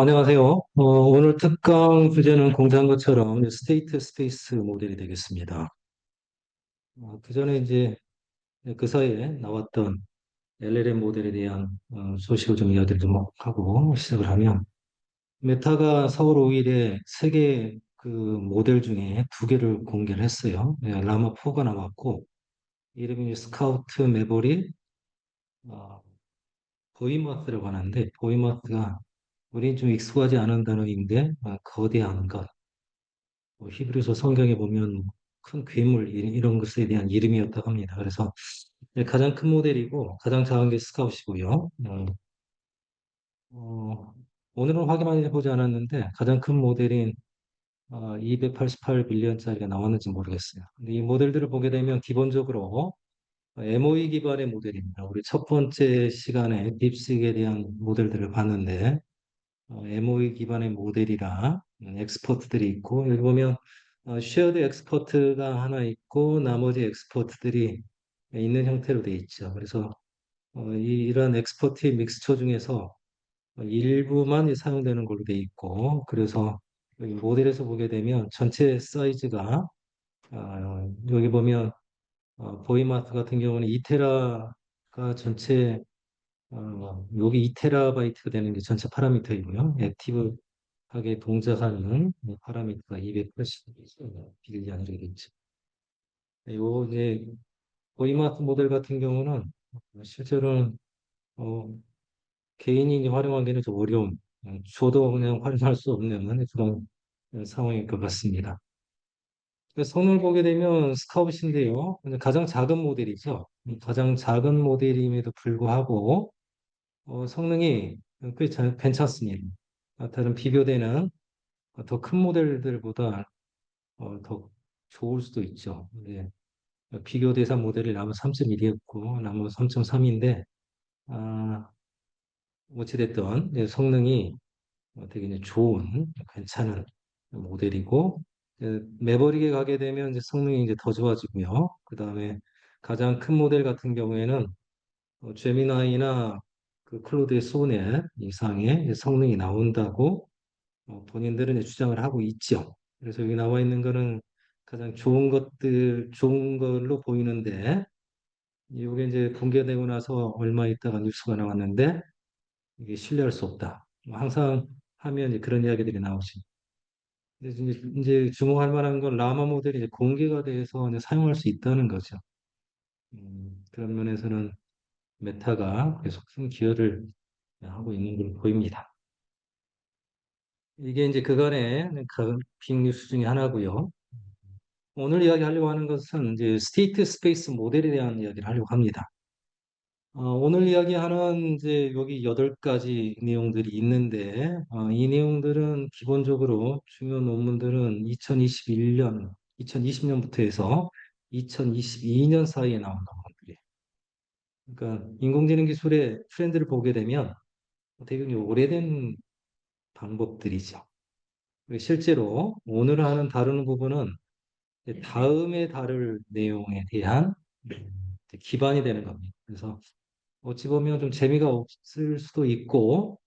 안녕하세요. 오늘 특강 주제는 공지한 것처럼 스테이트 스페이스 모델이 되겠습니다. 그 전에 이제 그 사이에 나왔던 LLM 모델에 대한 소식을 좀 이야기를 좀 하고 시작을 하면, 메타가 4월 5일에 세 개 그 모델 중에 두 개를 공개를 했어요. 라마 4가 나왔고, 이름이 스카우트 매버릭, 어, 보이머스라고 하는데, 보이머스가 우린 좀 익숙하지 않은 단어인데, 거대한 것, 히브리서 성경에 보면 큰 괴물 이런 것에 대한 이름이었다고 합니다. 그래서 가장 큰 모델이고 가장 작은 게 스카웃이고요. 어, 오늘은 확인만 해보지 않았는데 가장 큰 모델인 288빌리언짜리가 나왔는지 모르겠어요. 근데 이 모델들을 보게 되면 기본적으로 MOE 기반의 모델입니다. 우리 첫 번째 시간에 딥식에 대한 모델들을 봤는데 MOE 기반의 모델이라 엑스퍼트들이 있고, 여기 보면 쉐어드 엑스퍼트가 하나 있고 나머지 엑스퍼트들이 있는 형태로 되어 있죠. 그래서 이러한 엑스퍼트의 믹스처 중에서 일부만 사용되는 걸로 되어 있고, 그래서 여기 모델에서 보게 되면 전체 사이즈가 여기 보면 보이마트 같은 경우는 2테라가 전체 여기 2테라바이트가 되는 게 전체 파라미터이고요. 액티브하게 동작하는 파라미터가 280 빌리언 이렇게 있죠. 요 이제 보이마트 모델 같은 경우는 실제로는 어, 개인이 이제 활용하기는 좀 어려운, 저도 그냥 활용할 수 없는 그런 상황일 것 같습니다. 그래서 성능을 보게 되면 스카웃인데요. 가장 작은 모델이죠. 가장 작은 모델임에도 불구하고 성능이 괜찮습니다. 다른 비교되는 더 큰 모델들보다 더 좋을 수도 있죠. 네. 비교 대상 모델이 라모 3.1이었고 라모 3.3인데 어찌됐든 성능이 되게 이제 좋은 괜찮은 모델이고, 매버릭에 가게 되면 이제 성능이 이제 더 좋아지고요. 그 다음에 가장 큰 모델 같은 경우에는 제미나이나 그 클로드 소넷 이상의 성능이 나온다고 본인들은 이제 주장을 하고 있죠. 그래서 여기 나와 있는 거는 가장 좋은 걸로 보이는데, 이게 이제 공개되고 나서 얼마 있다가 뉴스가 나왔는데, 이게 신뢰할 수 없다. 항상 하면 이제 그런 이야기들이 나오지. 근데 이제 주목할 만한 건 라마 모델이 이제 공개가 돼서 이제 사용할 수 있다는 거죠. 그런 면에서는 메타가 계속 큰 기여를 하고 있는 걸로 보입니다. 이게 이제 그간의 빅뉴스 중에 하나고요. 오늘 이야기하려고 하는 것은 이제 스테이트 스페이스 모델에 대한 이야기를 하려고 합니다. 오늘 이야기하는 이제 여기 8가지 내용들이 있는데, 이 내용들은 기본적으로 중요 논문들은 2020년부터 해서 2022년 사이에 나온 논문들이에요. 그러니까 인공지능 기술의 트렌드를 보게 되면 되게 오래된 방법들이죠. 실제로 오늘 다루는 부분은 다음에 다룰 내용에 대한 기반이 되는 겁니다. 그래서 어찌 보면 좀 재미가 없을 수도 있고,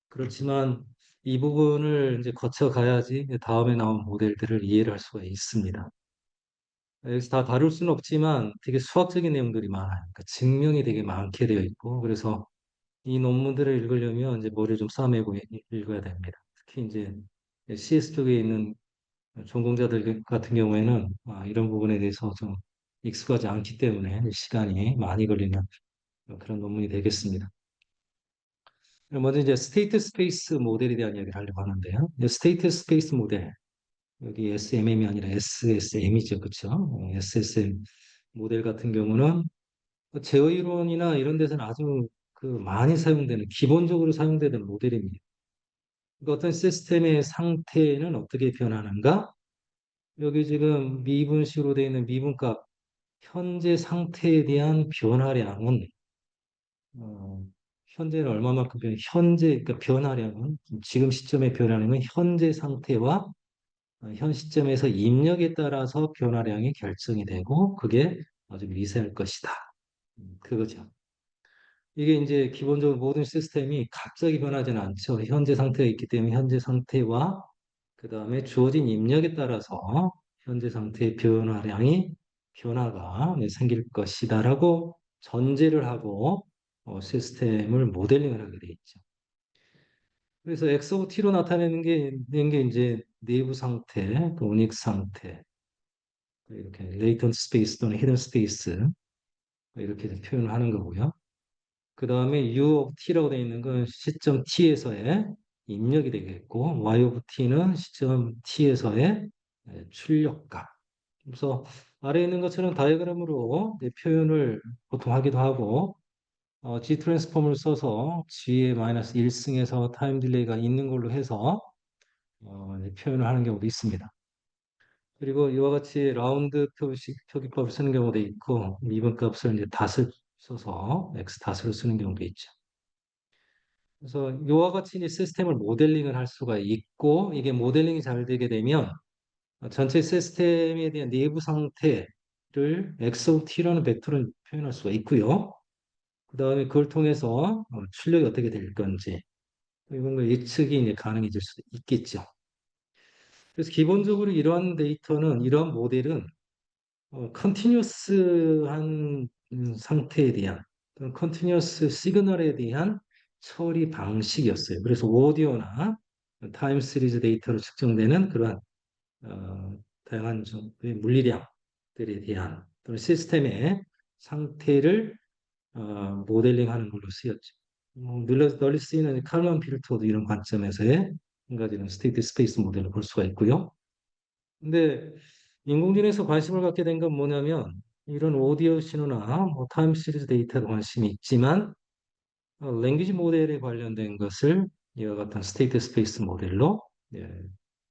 그렇지만 이 부분을 이제 거쳐가야지 다음에 나온 모델들을 이해를 할 수가 있습니다. 여기서 다 다룰 수는 없지만 되게 수학적인 내용들이 많아요. 그러니까 증명이 되게 많게 되어 있고, 그래서 이 논문들을 읽으려면 이제 머리를 좀 싸매고 읽어야 됩니다. 특히 이제 CS 쪽에 있는 전공자들 같은 경우에는 이런 부분에 대해서 좀 익숙하지 않기 때문에 시간이 많이 걸리는 그런 논문이 되겠습니다. 먼저 이제 스테이트 스페이스 모델에 대한 이야기를 하려고 하는데요. 스테이트 스페이스 모델, 여기 SMM이 아니라 SSM이죠, 그렇죠? SSM 모델 같은 경우는 제어 이론이나 이런 데서는 아주 많이 사용되는, 기본적으로 사용되는 모델입니다. 그러니까 어떤 시스템의 상태는 어떻게 변하는가? 여기 지금 미분식으로 되어 있는 미분값, 현재 상태에 대한 변화량은 어, 현재는 얼마만큼 그러니까 변화량은 지금 시점의 변화량은 현재 상태와 현 시점에서 입력에 따라서 변화량이 결정이 되고, 그게 아주 미세할 것이다. 그거죠. 이게 이제 기본적으로 모든 시스템이 갑자기 변하지는 않죠. 현재 상태가 있기 때문에 현재 상태와 그 다음에 주어진 입력에 따라서 현재 상태의 변화가 생길 것이다라고 전제를 하고 시스템을 모델링을 하게 돼 있죠. 그래서 X of T로 나타내는 게 이제 내부 상태, 또 운익 상태, 이렇게 레이턴트 스페이스 또는 히든 스페이스 이렇게 표현을 하는 거고요. 그 다음에 U of T라고 되어 있는 건 시점 T에서의 입력이 되겠고 Y of T는 시점 T에서의 출력값. 그래서 아래에 있는 것처럼 다이어그램으로 표현을 보통 하기도 하고 G 트랜스폼을 써서 G의 마이너스 1승에서 타임 딜레이가 있는 걸로 해서 표현을 하는 경우도 있습니다. 그리고 이와 같이 라운드 표기법을 쓰는 경우도 있고 미분 값을 이제 닷을 써서 x 닷으로 쓰는 경우도 있죠. 그래서 이와 같이 이제 시스템을 모델링을 할 수가 있고 이게 모델링이 잘 되게 되면 전체 시스템에 대한 내부 상태를 x of t라는 벡터를 표현할 수가 있고요. 그 다음에 그걸 통해서 출력이 어떻게 될 건지 이런 걸 예측이 이제 가능해질 수도 있겠죠. 그래서 기본적으로 이러한 데이터는 이러한 모델은 컨티뉴어스한 상태에 대한 컨티뉴어스 시그널에 대한 처리 방식이었어요. 그래서 오디오나 타임 시리즈 데이터로 측정되는 그러한 다양한 정도의 물리량들에 대한 또는 시스템의 상태를 모델링하는 걸로 쓰였죠. 널리 쓰이는 칼만 필터도 이런 관점에서의 한 가지는 스테이트 스페이스 모델을 볼 수가 있고요. 근데 인공지능에서 관심을 갖게 된 건 뭐냐면 이런 오디오 신호나 뭐 타임 시리즈 데이터에 관심이 있지만 랭귀지 모델에 관련된 것을 이와 같은 스테이트 스페이스 모델로 예,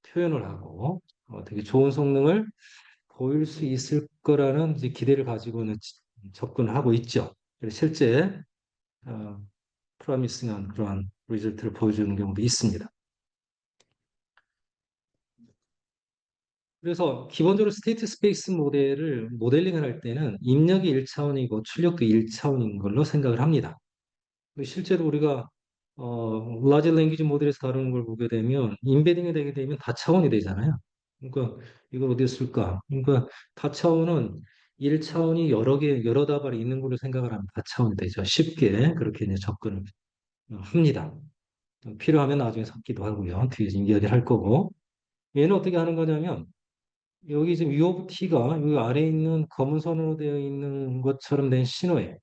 표현을 하고 되게 좋은 성능을 보일 수 있을 거라는 이제 기대를 가지고는 접근을 하고 있죠. 그래서 실제 어, 프로미싱한 그러한 리절트를 보여주는 경우도 있습니다. 그래서 기본적으로 스테이트 스페이스 모델을 모델링을 할 때는 입력이 1차원이고 출력도 1차원인 걸로 생각을 합니다. 실제로 우리가 라지 랭귀지 모델에서 다루는 걸 보게 되면 인베딩이 되게 되면 다차원이 되잖아요. 그러니까 이걸 어디에 쓸까? 그러니까 다차원은 1차원이 여러 다발이 있는 걸로 생각을 하면 다차원이 되죠. 쉽게 그렇게 이제 접근을 합니다. 필요하면 나중에 섞기도 하고요. 뒤에 이야기를 할 거고. 얘는 어떻게 하는 거냐면 여기 지금 U of T가 여기 아래에 있는 검은 선으로 되어 있는 것처럼 된 신호에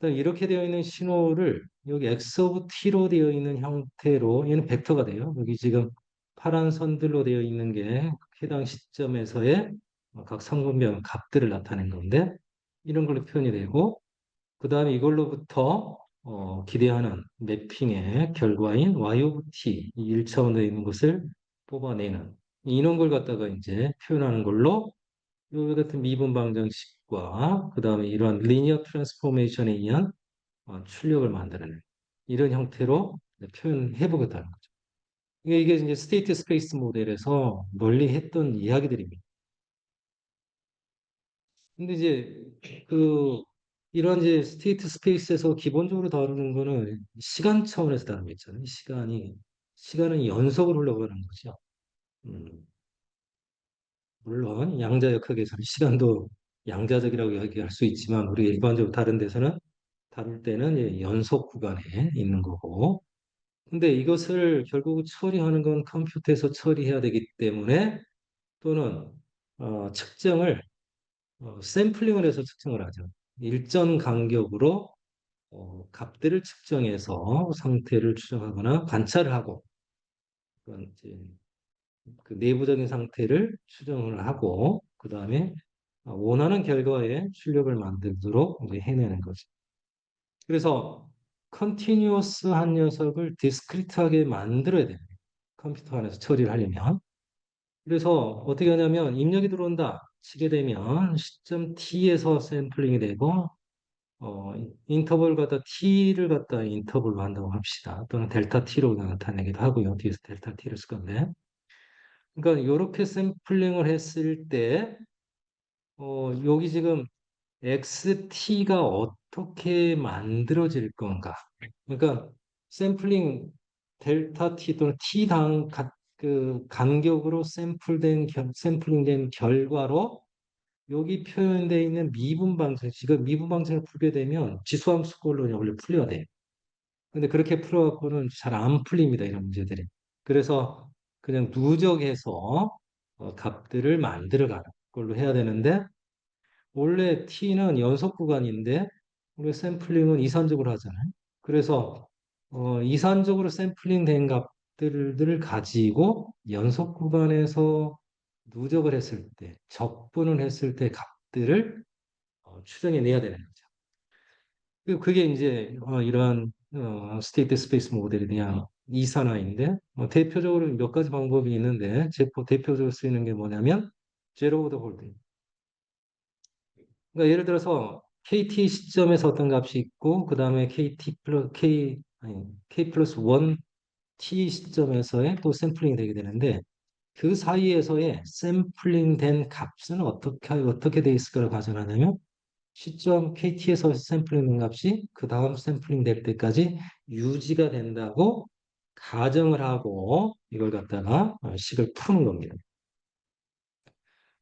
일단 이렇게 되어 있는 신호를 여기 X of T로 되어 있는 형태로 얘는 벡터가 돼요. 여기 지금 파란 선들로 되어 있는 게 해당 시점에서의 각 상분별 값들을 나타낸 건데 이런 걸로 표현이 되고 그 다음에 이걸로부터 기대하는 매핑의 결과인 Y of T, 이 1차원에 있는 것을 뽑아내는 이런 걸 갖다가 이제 표현하는 걸로 이 같은 미분 방정식과 그 다음에 이러한 리니어 트랜스포메이션에 의한 출력을 만들어내는 이런 형태로 표현해 보겠다는 거죠. 이게 이제 스테이트 스페이스 모델에서 널리 했던 이야기들입니다. 근데 이제 그 이런 이제 스테이트 스페이스에서 기본적으로 다루는 거는 시간 차원에서 다루는 거 있잖아요. 시간은 연속으로 흘러가는 거죠. 음, 물론 양자역학에서는 시간도 양자적이라고 이야기할 수 있지만 우리가 일반적으로 다른 데서는 다룰 때는 이제 연속 구간에 있는 거고 근데 이것을 결국 처리하는 건 컴퓨터에서 처리해야 되기 때문에 또는 측정을 샘플링을 해서 측정을 하죠. 일정 간격으로 값들을 측정해서 상태를 추정하거나 관찰을 하고 이제 그 내부적인 상태를 추정을 하고 그 다음에 원하는 결과에 출력을 만들도록 이제 해내는 거죠. 그래서 컨티뉴어스한 녀석을 디스크리트하게 만들어야 됩니다. 컴퓨터 안에서 처리를 하려면. 그래서 어떻게 하냐면 입력이 들어온다 치게 되면 시점 t에서 샘플링이 되고 어, 인터벌 갖다 t를 갖다 인터벌로 한다고 합시다. 또는 델타 t로 나타내기도 하고요. 뒤에서 델타 t를 쓸 건데. 그러니까 이렇게 샘플링을 했을 때 여기 지금 XT가 어떻게 만들어질 건가? 그러니까 샘플링 델타 T 또는 그 간격으로 샘플링된 결과로 여기 표현되어 있는 미분 방정, 지금 미분 방정을 풀게 되면 지수함수꼴로 원래 풀려야 돼요. 근데 그렇게 풀어갖고는 잘 안 풀립니다, 이런 문제들이. 그래서 그냥 누적해서 값들을 만들어가는 걸로 해야 되는데, 원래 t는 연속 구간인데 우리 샘플링은 이산적으로 하잖아요. 그래서 이산적으로 샘플링 된 값들을 가지고 연속 구간에서 누적을 했을 때, 적분을 했을 때 값들을 추정해 내야 되는 거죠. 그리고 그게 이제 이러한 스테이트 스페이스 모델에 대한 이산화인데, 대표적으로 몇 가지 방법이 있는데 대표적으로 쓰이는 게 뭐냐면 제로 오더 홀딩. 그러니까 예를 들어서 KT 시점에서 어떤 값이 있고 그 다음에 K 플러스 1 T 시점에서의 또 샘플링이 되게 되는데, 그 사이에서의 샘플링 된 값은 어떻게 돼 있을 거라고 가정하냐면, 시점 KT에서 샘플링 된 값이 그 다음 샘플링 될 때까지 유지가 된다고 가정을 하고 이걸 갖다가 식을 푸는 겁니다.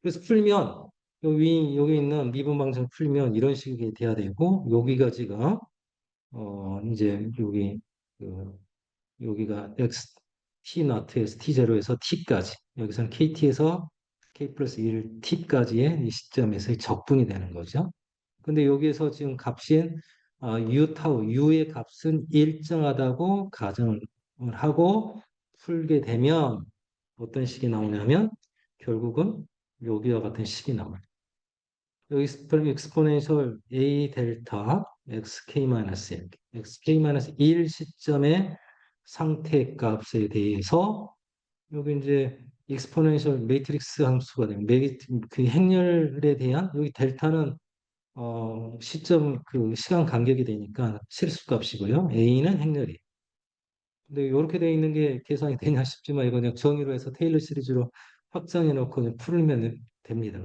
그래서 풀면 여기 있는 미분 방정 풀면 이런 식이 돼야 되고, 여기가 지금 이제 그, 여기가 x t 나트에서 t0에서 t까지, 여기서는 kt에서 k 플러스 1 t까지의 이 시점에서의 적분이 되는 거죠. 근데 여기에서 지금 값인 u 타우 u의 값은 일정하다고 가정을 하고 풀게 되면 어떤 식이 나오냐면 결국은 여기와 같은 식이 나와요. 여기 익스포넨셜 a 델타 xk-1 xk-1 시점의 상태 값에 대해서 여기 이제 익스포넨셜 매트릭스 함수가 되는 그 행렬에 대한, 여기 델타는 시점 그 시간 간격이 되니까 실수값이고요. a는 행렬이. 근데 이렇게 되어 있는 게 계산이 되냐 싶지만 이거 그냥 정의로 해서 테일러 시리즈로 확장해 놓고 그냥 풀면 됩니다.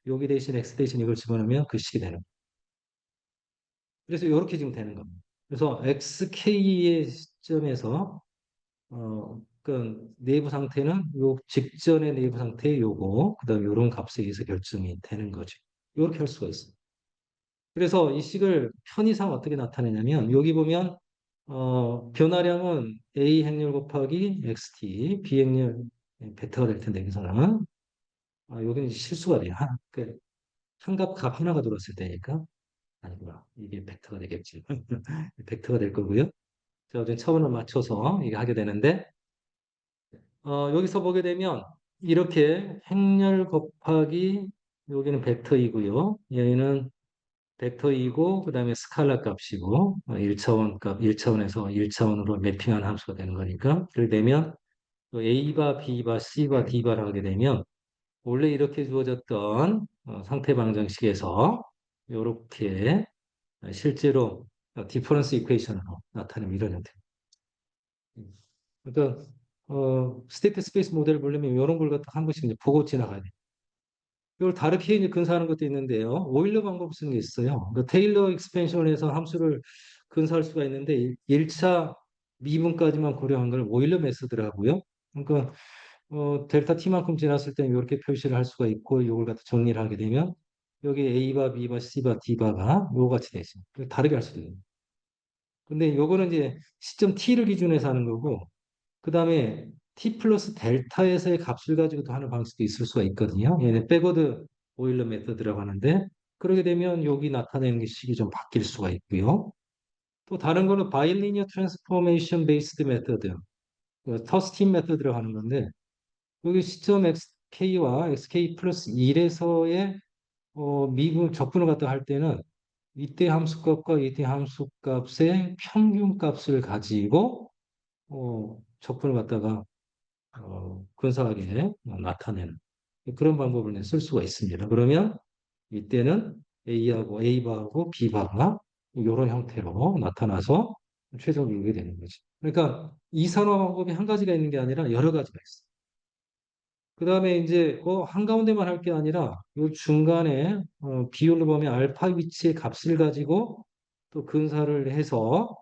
여기 대신 x 대신 이걸 집어넣으면 그 식이 되는 거예요. 그래서 이렇게 지금 되는 겁니다. 그래서 xk의 시점에서 그 내부 상태는 요 직전의 내부 상태 요거 그다음에 요런 값에 의해서 결정이 되는 거죠. 이렇게 할 수가 있어요. 그래서 이 식을 편의상 어떻게 나타내냐면 여기 보면 변화량은 a 행렬 곱하기 xt b 행렬 베타가 될 텐데 여기서는 여기는 실수가 돼요. 값 하나가 들어왔을 때니까 아니구나. 이게 벡터가 되겠지. 벡터가 될 거고요. 자, 어제 차원을 맞춰서 이게 하게 되는데, 여기서 보게 되면 이렇게 행렬 곱하기 여기는 벡터이고요. 얘는 벡터이고 그다음에 스칼라 값이고 1차원 값 1차원에서 1차원으로 매핑한 함수가 되는 거니까, 그렇게 되면 또 A바 B바 C바 D바를 하게 되면 원래 이렇게 주어졌던 상태 방정식에서 이렇게 실제로 디퍼런스 이퀘이션으로 나타내면 이런 형태. 그러니까 스테이트 스페이스 모델을 보려면 이런 걸 갖다 한 번씩 이제 보고 지나가야 돼. 이걸 다르게 이제 근사하는 것도 있는데요. 오일러 방법 쓰는 게 있어요. 그러니까 테일러 익스펜션에서 함수를 근사할 수가 있는데 1차 미분까지만 고려한 걸 오일러 메소드라고요. 그러니까 델타 t만큼 지났을 때는 이렇게 표시를 할 수가 있고, 이걸 갖다 정리를 하게 되면 여기 A바, B바, C바, D바가 요 같이 되죠. 다르게 할 수도 있는. 근데 요거는 이제 시점 t를 기준해서 하는 거고, 그 다음에 t 플러스 델타에서의 값을 가지고도 하는 방식도 있을 수가 있거든요. 얘는 백워드 보일러 메서드라고 하는데, 그러게 되면 여기 나타내는 게 식이 좀 바뀔 수가 있고요. 또 다른 거는 바이리니어 트랜스포메이션 베이스드 메서드, 터스틴 메서드라고 하는 건데, 여기 시점 xk와 xk 플러스 1에서의 미분 적분을 갖다 할 때는 이때 함수값과 이때 함수값의 평균값을 가지고 적분을 갖다가 근사하게 나타내는 그런 방법을 쓸 수가 있습니다. 그러면 이때는 A바하고 B바가 이런 형태로 나타나서 최종 이루게 되는 거지. 그러니까 이산화 방법이 한 가지가 있는 게 아니라 여러 가지가 있어요. 그 다음에 이제 한가운데만 할 게 아니라 요 중간에 비율로 보면 알파 위치의 값을 가지고 또 근사를 해서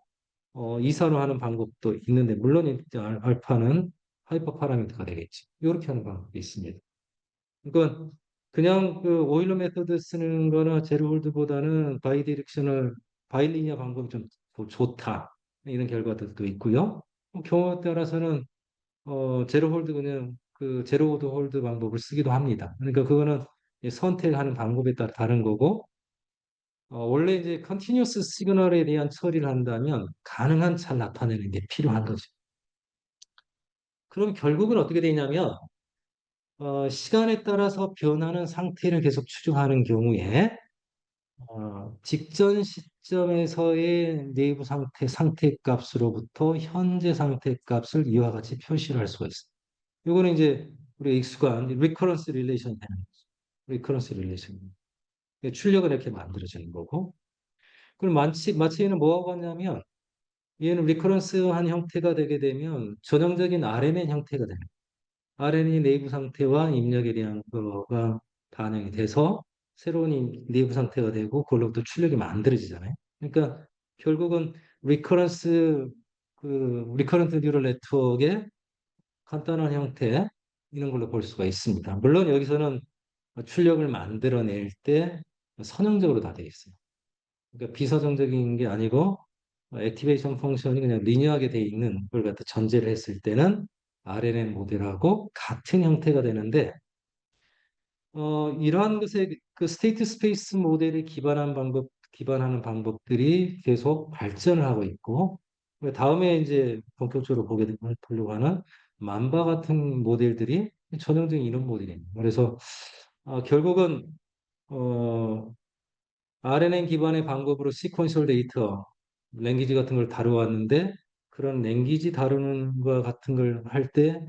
이사로 하는 방법도 있는데 물론 이제 알파는 하이퍼 파라미터가 되겠지. 이렇게 하는 방법이 있습니다. 그러니까 그냥 그 오일러 메서드 쓰는 거나 제로 홀드보다는 바이 디렉셔널 바이리니어 방법이 좀 더 좋다. 이런 결과들도 있고요. 경우에 따라서는 제로 홀드 그냥 그 제로 홀드 방법을 쓰기도 합니다. 그러니까 그거는 이제 선택하는 방법에 따라 다른 거고 원래 이제 컨티뉴어스 시그널에 대한 처리를 한다면 가능한 잘 나타내는 게 필요한 거죠. 그럼 결국은 어떻게 되냐면 시간에 따라서 변하는 상태를 계속 추정하는 경우에 직전 시점에서의 내부 상태 값으로부터 현재 상태 값을 이와 같이 표시를 할 수가 있습니다. 이거는 이제 우리 익숙한 리커런스 릴레이션이 되는 거죠. 리커런스 릴레이션. 출력을 이렇게 만들어지는 거고. 그럼 마치 얘는 뭐하고 같냐면 얘는 리커런스한 형태가 되게 되면 전형적인 RNN 형태가 되는 거예요. RNA 내부 상태와 입력에 대한 거가 반영이 돼서 새로운 내부 상태가 되고 그걸로부터 출력이 만들어지잖아요. 그러니까 결국은 리커런트 뉴럴 네트워크의 간단한 형태 이런 걸로 볼 수가 있습니다. 물론 여기서는 출력을 만들어낼 때 선형적으로 다 되어 있어요. 그러니까 비서정적인 게 아니고 액티베이션 펑션이 그냥 리니어하게 되어 있는 걸 갖다 전제를 했을 때는 RNN 모델하고 같은 형태가 되는데 이러한 것에 그 스테이트 스페이스 모델에 기반하는 방법들이 계속 발전을 하고 있고 다음에 이제 본격적으로 보려고 하는 만바 같은 모델들이 전형적인 이런 모델입니다. 그래서 결국은 어, RNN 기반의 방법으로 시퀀셜 데이터, 랭귀지 같은 걸 다루었는데 그런 랭귀지 다루는 것 같은 걸 할 때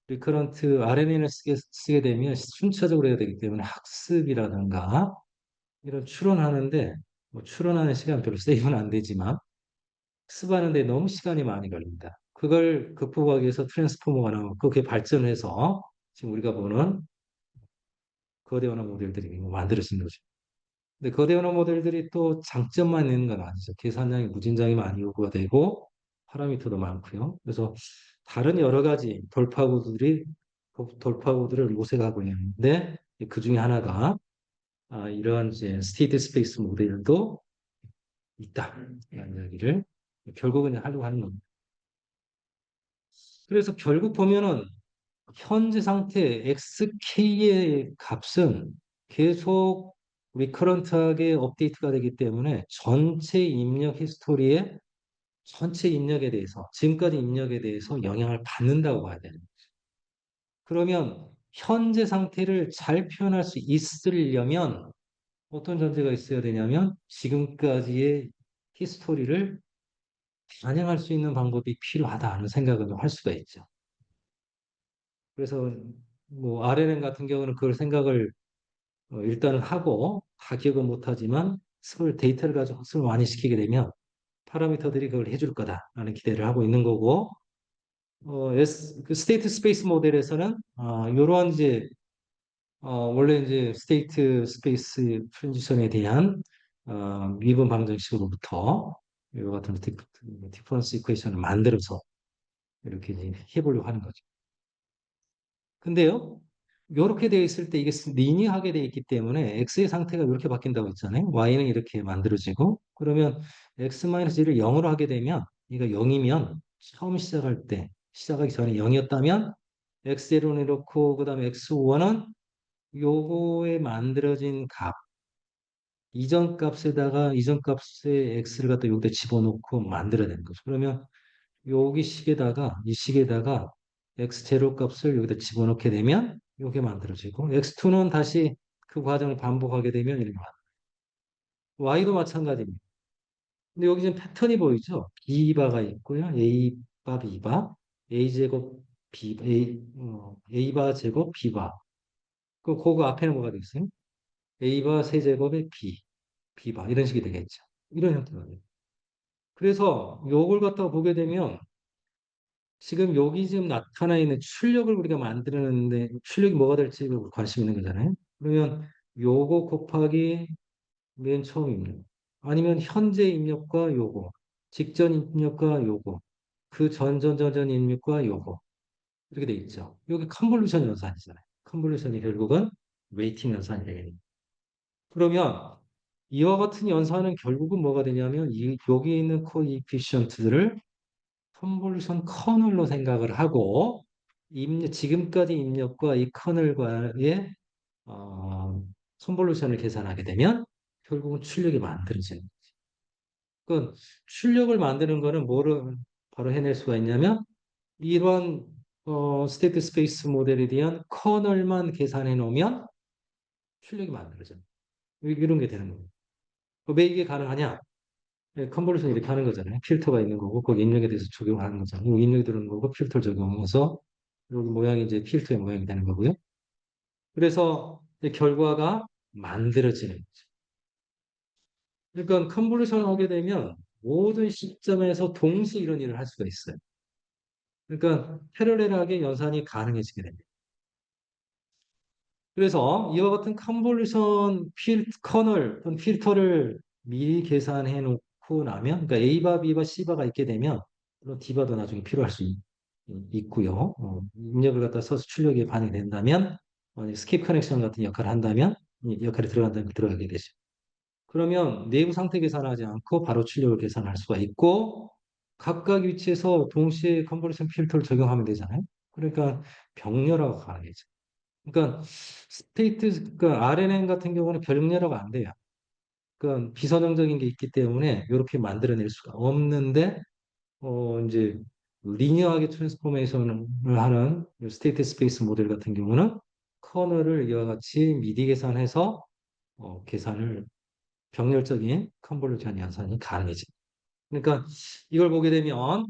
리커런트 RNN을 쓰게 되면 순차적으로 해야 되기 때문에 학습이라든가 이런 추론하는데 뭐 추론하는 시간 별로 세이브는 안 되지만 학습하는데 너무 시간이 많이 걸립니다. 그걸 극복하기 위해서 트랜스포머가 나오고 그게 발전해서 지금 우리가 보는 거대 언어 모델들이 만들어진 거죠. 근데 거대 언어 모델들이 또 장점만 있는 건 아니죠. 계산량이 무진장이 많이 요구가 되고 파라미터도 많고요. 그래서 다른 여러 가지 돌파구들을 모색하고 있는데 그 중에 하나가 이러한 이제 스테이트 스페이스 모델도 있다. 이런 이야기를 결국은 하려고 하는 겁니다. 그래서 결국 보면은 현재 상태 XK의 값은 계속 리커런트하게 업데이트가 되기 때문에 전체 입력에 대해서 지금까지 입력에 대해서 영향을 받는다고 봐야 되는 거죠. 그러면 현재 상태를 잘 표현할 수 있으려면 어떤 전제가 있어야 되냐면 지금까지의 히스토리를 반영할 수 있는 방법이 필요하다는 생각을 좀 할 수가 있죠. 그래서 뭐 RNN 같은 경우는 그걸 생각을 일단은 하고 다 기억은 못하지만 데이터를 가지고 학습을 많이 시키게 되면 파라미터들이 그걸 해줄 거다라는 기대를 하고 있는 거고 그 스테이트 스페이스 모델에서는 이러한 이제 원래 이제 스테이트 스페이스 트랜지션에 대한 미분 방정식으로부터 이와 같은 디퍼런스 이퀘이션을 만들어서 이렇게 이제 해보려고 하는 거죠. 근데요, 이렇게 되어 있을 때 이게 리니어하게 되어 있기 때문에 x의 상태가 이렇게 바뀐다고 했잖아요. y는 이렇게 만들어지고 그러면 x-1을 0으로 하게 되면 이거 0이면 처음 시작하기 전에 0이었다면 x0는 이렇고 그다음에 x1은 요거에 만들어진 이전 값에 x를 갖다 여기다 집어넣고 만들어내는 거죠. 그러면 이 식에다가 x 제로 값을 여기다 집어넣게 되면 이게 만들어지고 x2는 다시 그 과정을 반복하게 되면 이렇게 y도 마찬가지입니다. 근데 여기 지금 패턴이 보이죠? B바가 있고요. A바, B바, A제곱, A바 제곱, B바. 그거 앞에는 뭐가 되겠어요? A바 세제곱에 B바 이런 식이 되겠죠. 이런 형태가 돼요. 그래서 요걸 갖다가 보게 되면 지금 여기 지금 나타나 있는 출력을 우리가 만드는데 출력이 뭐가 될지 관심 있는 거잖아요. 그러면 요거 곱하기 맨 처음 입력. 아니면 현재 입력과 요거, 직전 입력과 요거, 그 전전전전 입력과 요거. 이렇게 돼 있죠. 여기 컨볼루션 연산이잖아요. 컨볼루션이 결국은 웨이팅 연산이 되겠네요. 그러면 이와 같은 연산은 결국은 뭐가 되냐면 여기 있는 코이피션트들을 컨볼루션 커널로 생각을 하고 지금까지 입력과 이 커널과의 어, 컨볼루션을 계산하게 되면 결국은 출력이 만들어지는 거죠. 그 출력을 만드는 거는 뭐를 바로 해낼 수가 있냐면 이러한 스테이트 스페이스 모델에 대한 커널만 계산해 놓으면 출력이 만들어져요. 이런 게 되는 거예요. 왜 이게 가능하냐? 컨볼루션 이렇게 하는 거잖아요. 필터가 있는 거고 거기 입력에 대해서 적용하는 거잖아요. 입력이 들어오는 거고 필터 적용해서 여기 모양이 이제 필터의 모양이 되는 거고요. 그래서 이제 결과가 만들어지는 거죠. 그러니까 컨볼루션을 하게 되면 모든 시점에서 동시에 이런 일을 할 수가 있어요. 그러니까 패러렐하게 연산이 가능해지게 됩니다. 그래서 이와 같은 컨볼루션 커널 또는 필터를 미리 계산해 놓고 나면 그러니까 A바 B바 C바가 있게 되면 물론 D바도 나중에 필요할 수 있고요. 입력을 갖다 써서 출력이 반영된다면 스킵 커넥션 같은 역할을 한다면 이 역할이 들어간다면 들어가게 되죠. 그러면 내부 상태 계산하지 않고 바로 출력을 계산할 수가 있고 각각 위치에서 동시에 컨버전 필터를 적용하면 되잖아요. 그러니까 병렬화가 가능해져. 그러니까 그러니까 RNN 같은 경우는 병렬화가 안 돼요. 그러니까 비선형적인 게 있기 때문에 이렇게 만들어낼 수가 없는데 이제 리니어하게 트랜스포메이션을 하는 스테이트 스페이스 모델 같은 경우는 커널을 이와 같이 미리 계산해서 계산을 병렬적인 컨볼루션 연산이 가능해집니다. 그러니까 이걸 보게 되면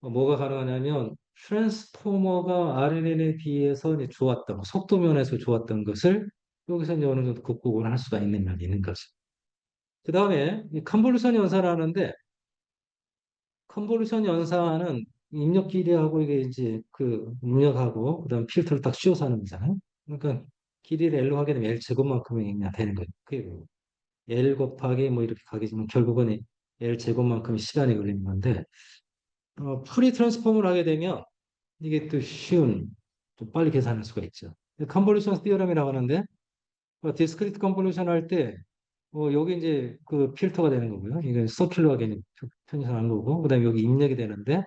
뭐가 가능하냐면 트랜스포머가 RNN에 비해서 이제 좋았던 속도 면에서 좋았던 것을 여기서 이제 어느 정도 극복을 할 수가 있는 면이 있는 거죠. 그 다음에 이 컨볼루션 연산을 하는데 컨볼루션 연산은 입력 길이하고 이게 이제 그 입력하고 그다음 필터를 딱 씌워서 하는 거잖아요. 그러니까 길이를 L로 하게 되면 L 제곱만큼이 그냥 되는 거예요. 그게 L 곱하기 뭐 이렇게 가겠지만 결국은 L 제곱만큼 시간이 걸리는 건데 프리 트랜스폼을 하게 되면 이게 또 쉬운 좀 빨리 계산할 수가 있죠. 컨볼루션 티어럼이라고 하는데 디스크리트 컨볼루션 할 때 여기 이제 그 필터가 되는 거고요. 이건 서큘러하게 편집한 거고 그다음에 여기 입력이 되는데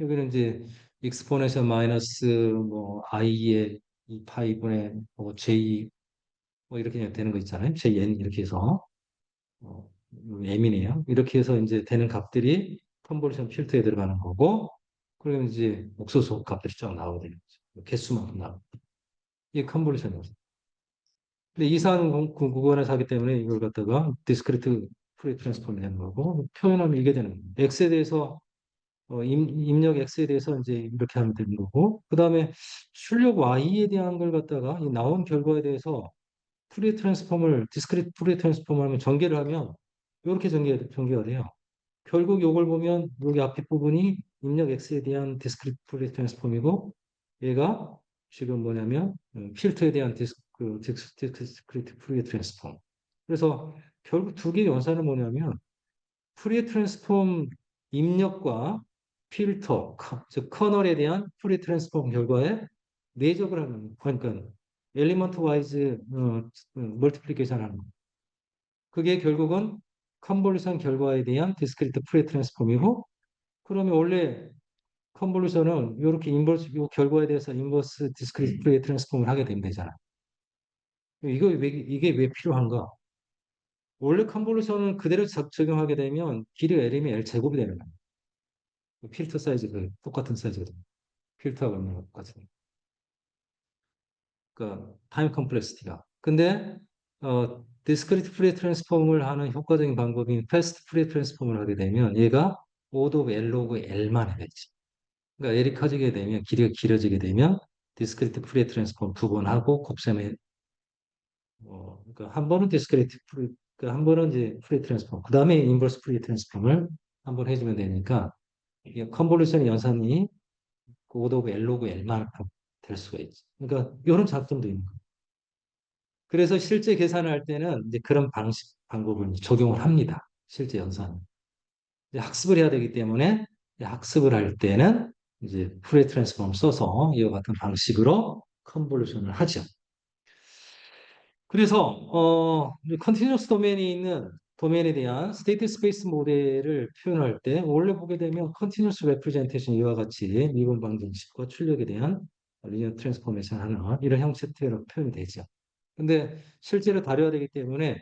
여기는 이제 익스포네셜 마이너스 뭐 i의 2파이분의 뭐 j 뭐 이렇게 그냥 되는 거 있잖아요. jn 이렇게 해서 어, m이네요. 이렇게 해서 이제 되는 값들이 컨볼루션 필터에 들어가는 거고, 그러면 이제 옥수수 값들이 쫙 나오게 되는 거죠. 개수만큼 나오고. 이게 컨볼루션이거든요. 근데 이상 구간에서 하기 때문에 이걸 갖다가 디스크리트 프리 트랜스폼이 되는 거고, 표현하면 이게 되는 거예요. x에 대해서, 입력 x에 대해서 이제 이렇게 하면 되는 거고, 그 다음에 출력 y에 대한 걸 갖다가 이 나온 결과에 대해서 프리 트랜스폼을, 디스크리트 프리 트랜스폼을 하면 전개를 하면 이렇게 전개가 돼요. 결국 이걸 보면 여기 앞에 부분이 입력 X에 대한 디스크리트 프리 트랜스폼이고 얘가 지금 뭐냐면 필터에 대한 디스크리트 프리 트랜스폼. 그래서 결국 두 개의 연산은 뭐냐면 프리 트랜스폼 입력과 필터, 즉 커널에 대한 프리 트랜스폼 결과에 내적을 하는 그러니까 엘리먼트 와이즈 멀티플리케이션 하는 거. 그게 결국은 컨볼루션 결과에 대한 디스크리트 프리 트랜스폼이고 그러면 원래 컨볼루션은 이렇게 인버스 요 결과에 대해서 인버스 디스크리트 프리 트랜스폼을 하게 되면 되잖아. 이게 왜 필요한가? 원래 컨볼루션은 그대로 적용하게 되면 길이가 L이면 L 제곱이 되는 거야. 필터 사이즈 그 똑같은 사이즈거든. 필터하고 있는 것 똑같은. 그러니까 타임 컴플렉시티가. 근데 디스크리트 프리 트랜스폼을 하는 효과적인 방법인 패스트 프리 트랜스폼을 하게 되면 얘가 오드 오브 L 오브 L만 해야지. 그러니까 L이 커지게 되면 길이가 길어지게 되면 디스크리트 프리 트랜스폼 두 번 하고 곱셈에 그러니까 한 번은 디스크리트 프리 그러니까 한 번은 이제 프리 트랜스폼 그 다음에 인버스 프리 트랜스폼을 한 번 해주면 되니까 이게 컨볼루션 연산이 O 오브 L 로그 L만큼 될 수가 있지. 그러니까 이런 장점도 있는 거예요. 그래서 실제 계산을 할 때는 이제 그런 방법을 적용을 합니다. 실제 연산. 이제 학습을 해야 되기 때문에 이제 학습을 할 때는 이제 푸레 트랜스폼 써서 이와 같은 방식으로 컨볼루션을 하죠. 그래서 컨티뉴어스 도메인이 있는 도메인에 대한 스테이트 스페이스 모델을 표현할 때 원래 보게 되면 컨티뉴어스 레프레젠테이션 이와 같이 미분 방정식과 출력에 대한 리니어 트랜스포메이션 하는 이런 형태로 표현이 되죠. 근데 실제로 다뤄야 되기 때문에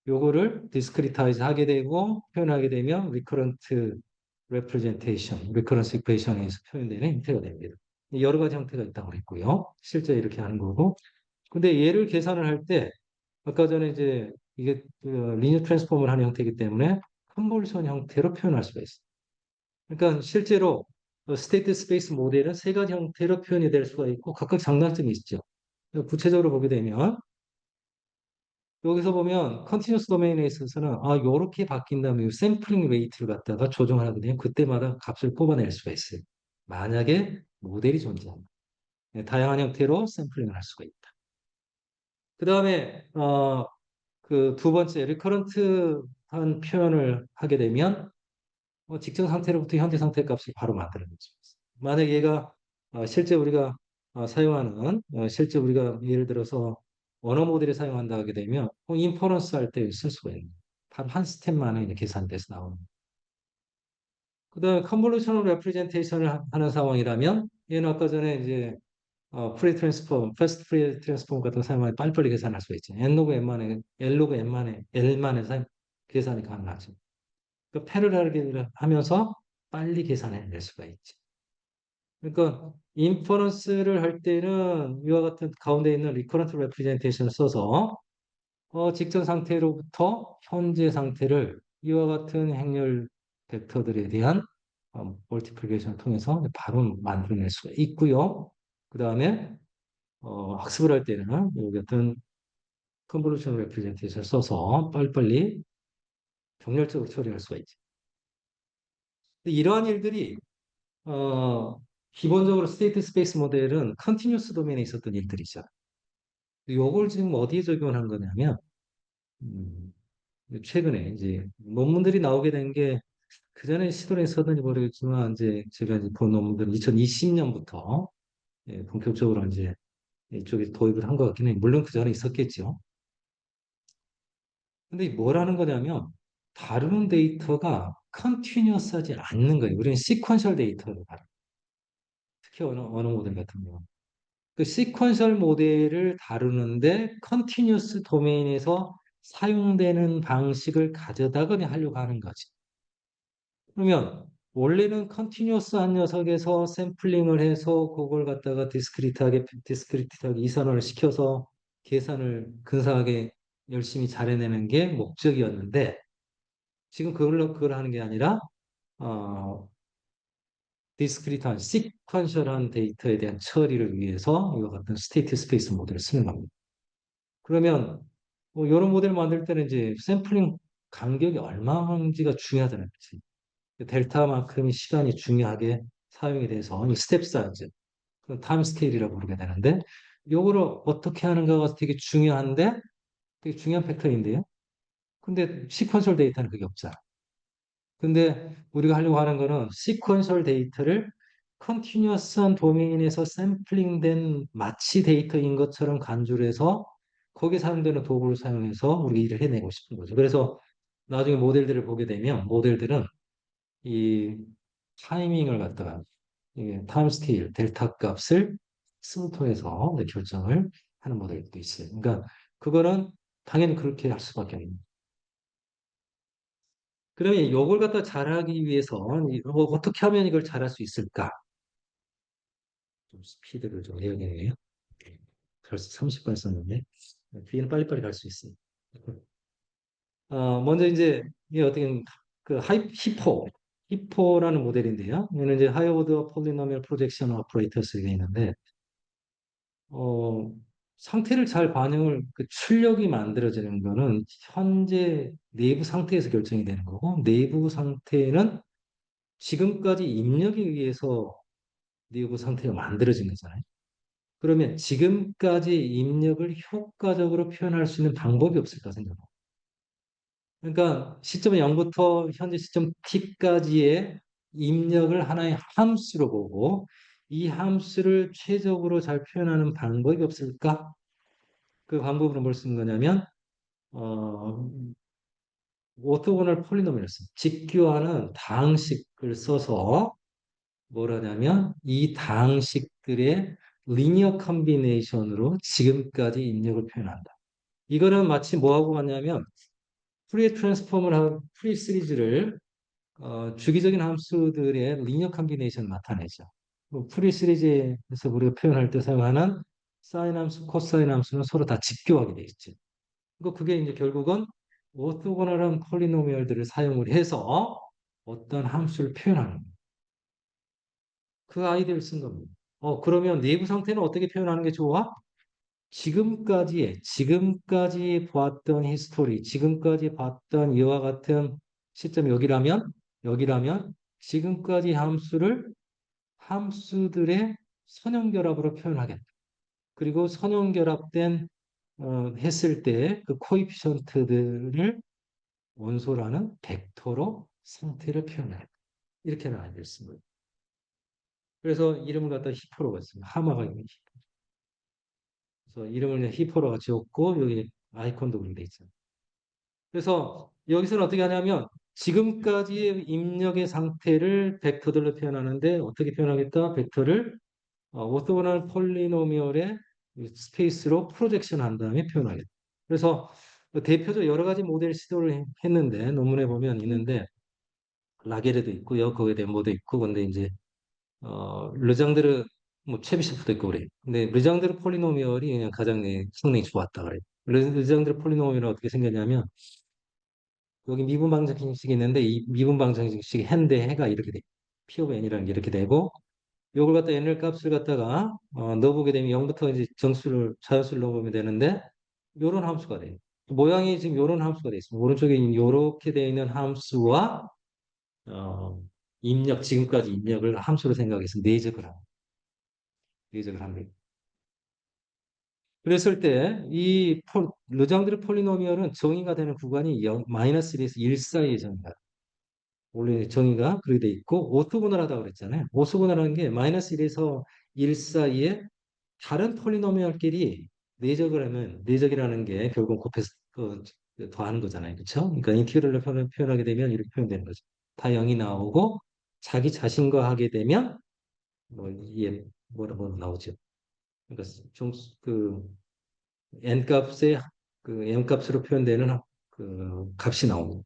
요거를 디스크리타이즈 하게 되고 표현하게 되면 리커런트 레프레젠테이션, 리커런스 이퀘이션에서 표현되는 형태가 됩니다. 여러 가지 형태가 있다고 그랬고요. 실제 이렇게 하는 거고. 근데 얘를 계산을 할 때 아까 전에 이제 이게 리니어 트랜스폼을 하는 형태이기 때문에 컨볼션 형태로 표현할 수가 있어요. 그러니까 실제로 스테이트 스페이스 모델은 세 가지 형태로 표현이 될 수가 있고 각각 장단점이 있죠. 구체적으로 보게 되면 여기서 보면 컨티뉴스 도메인에 있어서는 요렇게 바뀐다면 샘플링 레이트를 갖다가 조정을 하게 되면 그때마다 값을 뽑아낼 수가 있어요. 만약에 모델이 존재한다. 네, 다양한 형태로 샘플링을 할 수가 있다. 그 다음에 그 두 번째 리커런트한 표현을 하게 되면 직전 상태로부터 현재 상태 값을 바로 만들어낼 수 있어요. 만약 얘가 실제 우리가 사용하는 실제 우리가 예를 들어서 언어 모델을 사용한다 하게 되면 인퍼런스 할 때 쓸 수가 있는 한 스텝 만에 이제 계산돼서 나오는. 그다음에 컨볼루셔널 레프레젠테이션을 하는 상황이라면 얘는 아까 전에 이제 프리 트랜스폼, 패스트 프리 트랜스폼 같은 거 사용하면 빨리빨리 계산할 수가 있죠. n 로그 n만에 l 로그 n만에 l만에 계산이 가능하죠. 그 패러렐을 하면서 빨리 계산해낼 수가 있지. 그러니까 인퍼런스를 할 때는 이와 같은 가운데 있는 리커런트 레프레젠테이션을 써서 직전 상태로부터 현재 상태를 이와 같은 행렬 벡터들에 대한 멀티플리케이션을 통해서 바로 만들어낼 수가 있고요. 그 다음에 학습을 할 때는 이 같은 컨볼루션 레프레젠테이션을 써서 빨리빨리 병렬적으로 처리할 수가 있죠. 이러한 일들이 기본적으로 스테이트 스페이스 모델은 컨티뉴스 도메인에 있었던 일들이죠. 요걸 지금 어디에 적용한 거냐면 음, 최근에 이제 논문들이 나오게 된 게 그전에 시도를 했었는지 모르겠지만 이제 제가 이제 본 논문들은 2020년부터 본격적으로 이제 이쪽에 도입을 한 것 같긴 해요. 물론 그 전에 있었겠죠. 근데 뭐라는 거냐면 다루는 데이터가 컨티뉴어스하지 않는 거예요. 우리는 시퀀셜 데이터를 다뤄. 특히 언어 모델 같은 경우. 그 시퀀셜 모델을 다루는데 컨티뉴어스 도메인에서 사용되는 방식을 가져다가 하려고 하는 거지. 그러면 원래는 컨티뉴어스한 녀석에서 샘플링을 해서 그걸 갖다가 디스크리트하게 이산화를 시켜서 계산을 근사하게 열심히 잘 해내는 게 목적이었는데 지금 그걸 하는 게 아니라 어, 디스크리트한 시퀀셜한 데이터에 대한 처리를 위해서 이와 같은 스테이트 스페이스 모델을 쓰는 겁니다. 그러면 이런 모델 만들 때는 이제 샘플링 간격이 얼마인지가 중요하다는 거지. 델타만큼의 시간이 중요하게 사용이 돼서 이 스텝 사이즈, 그 타임 스케일이라고 부르게 되는데 요거를 어떻게 하는가가 되게 중요한데 되게 중요한 팩터인데요. 근데 시퀀셜 데이터는 그게 없잖아. 근데 우리가 하려고 하는 거는 시퀀셜 데이터를 컨티뉴어스한 도메인에서 샘플링된 마치 데이터인 것처럼 간주를 해서 거기에 사용되는 도구를 사용해서 우리 일을 해내고 싶은 거죠. 그래서 나중에 모델들을 보게 되면 모델들은 이 타이밍을 갖다가 이게 타임 스케일 델타 값을 통해서 결정을 하는 모델도 있어요. 그러니까 그거는 당연히 그렇게 할 수밖에 없는. 그러면 이걸 갖다 잘하기 위해서 어떻게 하면 이걸 잘할 수 있을까? 좀 스피드를 좀 내야겠네요. 벌써 30분 썼는데 뒤에는 빨리빨리 갈 수 있어요. 먼저 이제 이게 어떻게 그 히포라는 모델인데요. 얘는 이제 하이어 오더 폴리노미얼 프로젝션 오퍼레이터스가 있는데 어, 상태를 잘 반영을 그 출력이 만들어지는 거는 현재 내부 상태에서 결정이 되는 거고 내부 상태는 지금까지 입력에 의해서 내부 상태가 만들어진 거잖아요. 그러면 지금까지 입력을 효과적으로 표현할 수 있는 방법이 없을까 생각해요. 그러니까 시점 0부터 현재 시점 t까지의 입력을 하나의 함수로 보고 이 함수를 최적으로 잘 표현하는 방법이 없을까? 그 방법으로 뭘 쓰는 거냐면 어, 오토고널 폴리노미얼스 직교하는 다항식을 써서 뭘 하냐면 이 다항식들의 리니어 컨비네이션으로 지금까지 입력을 표현한다. 이거는 마치 뭐하고 같냐면 프리에 트랜스폼을 하고 프리 시리즈를 주기적인 함수들의 리니어 컨비네이션을 나타내죠. 프리 시리즈에서 우리가 표현할 때 사용하는 사인 함수, 코사인 함수는 서로 다 직교하게 돼 있죠. 그게 이제 결국은 오토고널한 폴리노미얼들을 사용을 해서 어떤 함수를 표현하는 거예요. 그 아이디어를 쓴 겁니다. 그러면 내부 상태는 어떻게 표현하는 게 좋아? 지금까지 봤던 히스토리, 지금까지 봤던 이와 같은 시점 여기라면 지금까지 함수들의 선형결합으로 표현하겠다. 그리고 선형결합된 했을 때 그 코이피션트들을 원소라는 벡터로 상태를 표현하겠다. 이렇게 나와 있습니다. 그래서 이름을 갖다 히포로가 있습니다. 하마가 있는 히포. 그래서 이름을 히포로가 지었고 여기 아이콘도 그렇게 돼 있죠. 그래서 여기서는 어떻게 하냐면 지금까지의 입력의 상태를 벡터들로 표현하는데 어떻게 표현하겠다? 벡터를 오토고널 폴리노미얼의 스페이스로 프로젝션 한 다음에 표현하겠다. 그래서 대표적 여러 가지 모델 시도를 했는데 논문에 보면 있는데 라게르도 있고요. 거기에 대한 모델도 있고 근데 이제 르장드르 뭐 체비셰프도 있고 그래. 근데 르장드르 폴리노미얼이 그냥 가장 성능이 좋았다 그래. 르장드르 폴리노미얼은 어떻게 생겼냐면 여기 미분 방정식이 있는데 이 미분 방정식이 해인데 해가 이렇게 돼. P of n이라는 게 이렇게 되고 요걸 갖다 n을 값을 갖다가 넣어보게 되면 0부터 이제 자연수를 넣어보면 되는데 요런 함수가 돼요. 모양이 지금 요런 함수가 돼 있습니다. 오른쪽에 요렇게 되어 있는 함수와 어, 지금까지 입력을 함수로 생각해서 내적을 합니다. 그랬을 때 이 르장드르 폴리노미얼은 정의가 되는 구간이 마이너스 1에서 1 사이의 정의가 원래 정의가 그렇게 돼 있고 오토고널하다고 그랬잖아요. 오토고널하는 게 마이너스 1에서 1 사이에 다른 폴리노미얼끼리 내적을 하면 내적이라는 게 결국 곱해서 더하는 거잖아요. 그렇죠? 그러니까 인티그럴로 표현하게 되면 이렇게 표현되는 거죠. 다 0이 나오고 자기 자신과 하게 되면 뭐 이게 뭐라고 나오죠. 그러니까 그 n 값의 그 m 값으로 표현되는 그 값이 나옵니다.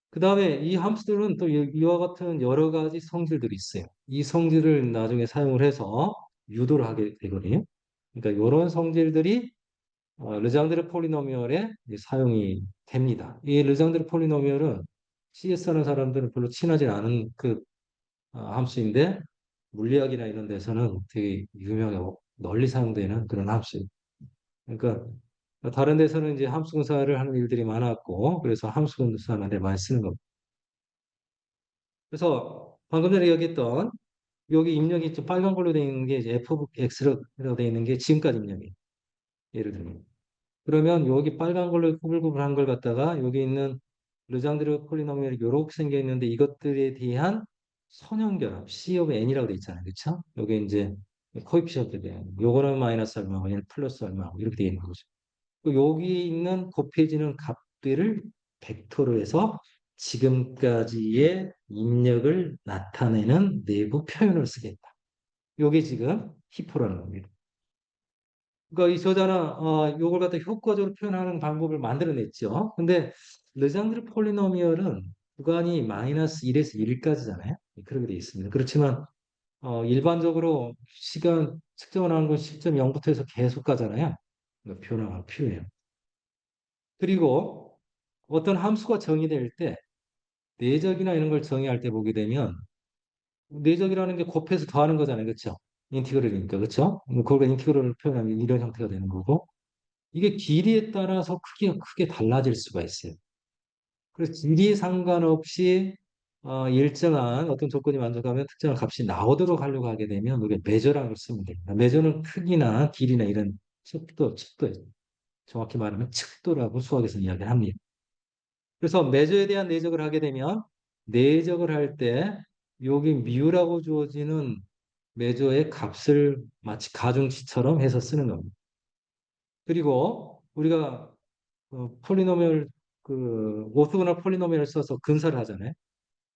그 다음에 이 함수들은 또 이와 같은 여러 가지 성질들이 있어요. 이 성질을 나중에 사용을 해서 유도를 하게 되거든요. 그러니까 이런 성질들이 르장드르 폴리노미얼에 사용이 됩니다. 이 르장드르 폴리노미얼은 CS 하는 사람들은 별로 친하지 않은 그 함수인데 물리학이나 이런 데서는 되게 유명하고 널리 사용되는 그런 함수. 그러니까 다른 데서는 이제 함수 분사를 하는 일들이 많았고 그래서 함수 분사하는 많이 쓰는 겁니다. 그래서 방금 전에 얘기했던 여기 입력이 좀 빨간 걸로 되어 있는 게 이제 f of x라고 되어 있는 게 지금까지 입력이에요. 예를 들면. 그러면 여기 빨간 걸로 구불구불한 걸 갖다가 여기 있는 르장드르 폴리노미얼이 이렇게 생겨 있는데 이것들에 대한 선형결합 C of n이라고 되어 있잖아요. 그렇죠? 여기 이제 코에피션트에 대한 요거는 마이너스 얼마고 얘는 플러스 얼마고 이렇게 되어 있는 거죠. 여기 있는 곱해지는 값들을 벡터로 해서 지금까지의 입력을 나타내는 내부 표현을 쓰겠다. 요게 지금 히포라는 겁니다. 그러니까 이 저자는 요걸 갖다 효과적으로 표현하는 방법을 만들어냈죠. 근데 르장드르 폴리노미얼은 구간이 마이너스 1에서 1까지잖아요. 그렇게 돼 있습니다. 그렇지만 일반적으로 시간 측정을 하는 건 시점 0부터 해서 계속 가잖아요. 그러니까 변화가 필요해요. 그리고 어떤 함수가 정의될 때 내적이나 이런 걸 정의할 때 보게 되면 내적이라는 게 곱해서 더하는 거잖아요. 그렇죠? 인티그럴이니까. 그렇죠? 그걸 인티그럴을 표현하면 이런 형태가 되는 거고 이게 길이에 따라서 크게 달라질 수가 있어요. 그래서 길이에 상관없이 일정한 어떤 조건이 만족하면 특정한 값이 나오도록 하려고 하게 되면 우리가 메저라는 걸 쓰면 됩니다. 메저는 크기나 길이나 이런 측도, 정확히 말하면 측도라고 수학에서 이야기를 합니다. 그래서 메저에 대한 내적을 하게 되면 내적을 할 때 여기 뮤라고 주어지는 메저의 값을 마치 가중치처럼 해서 쓰는 겁니다. 그리고 우리가 폴리노미얼 오토고널 폴리노미얼을 써서 근사를 하잖아요.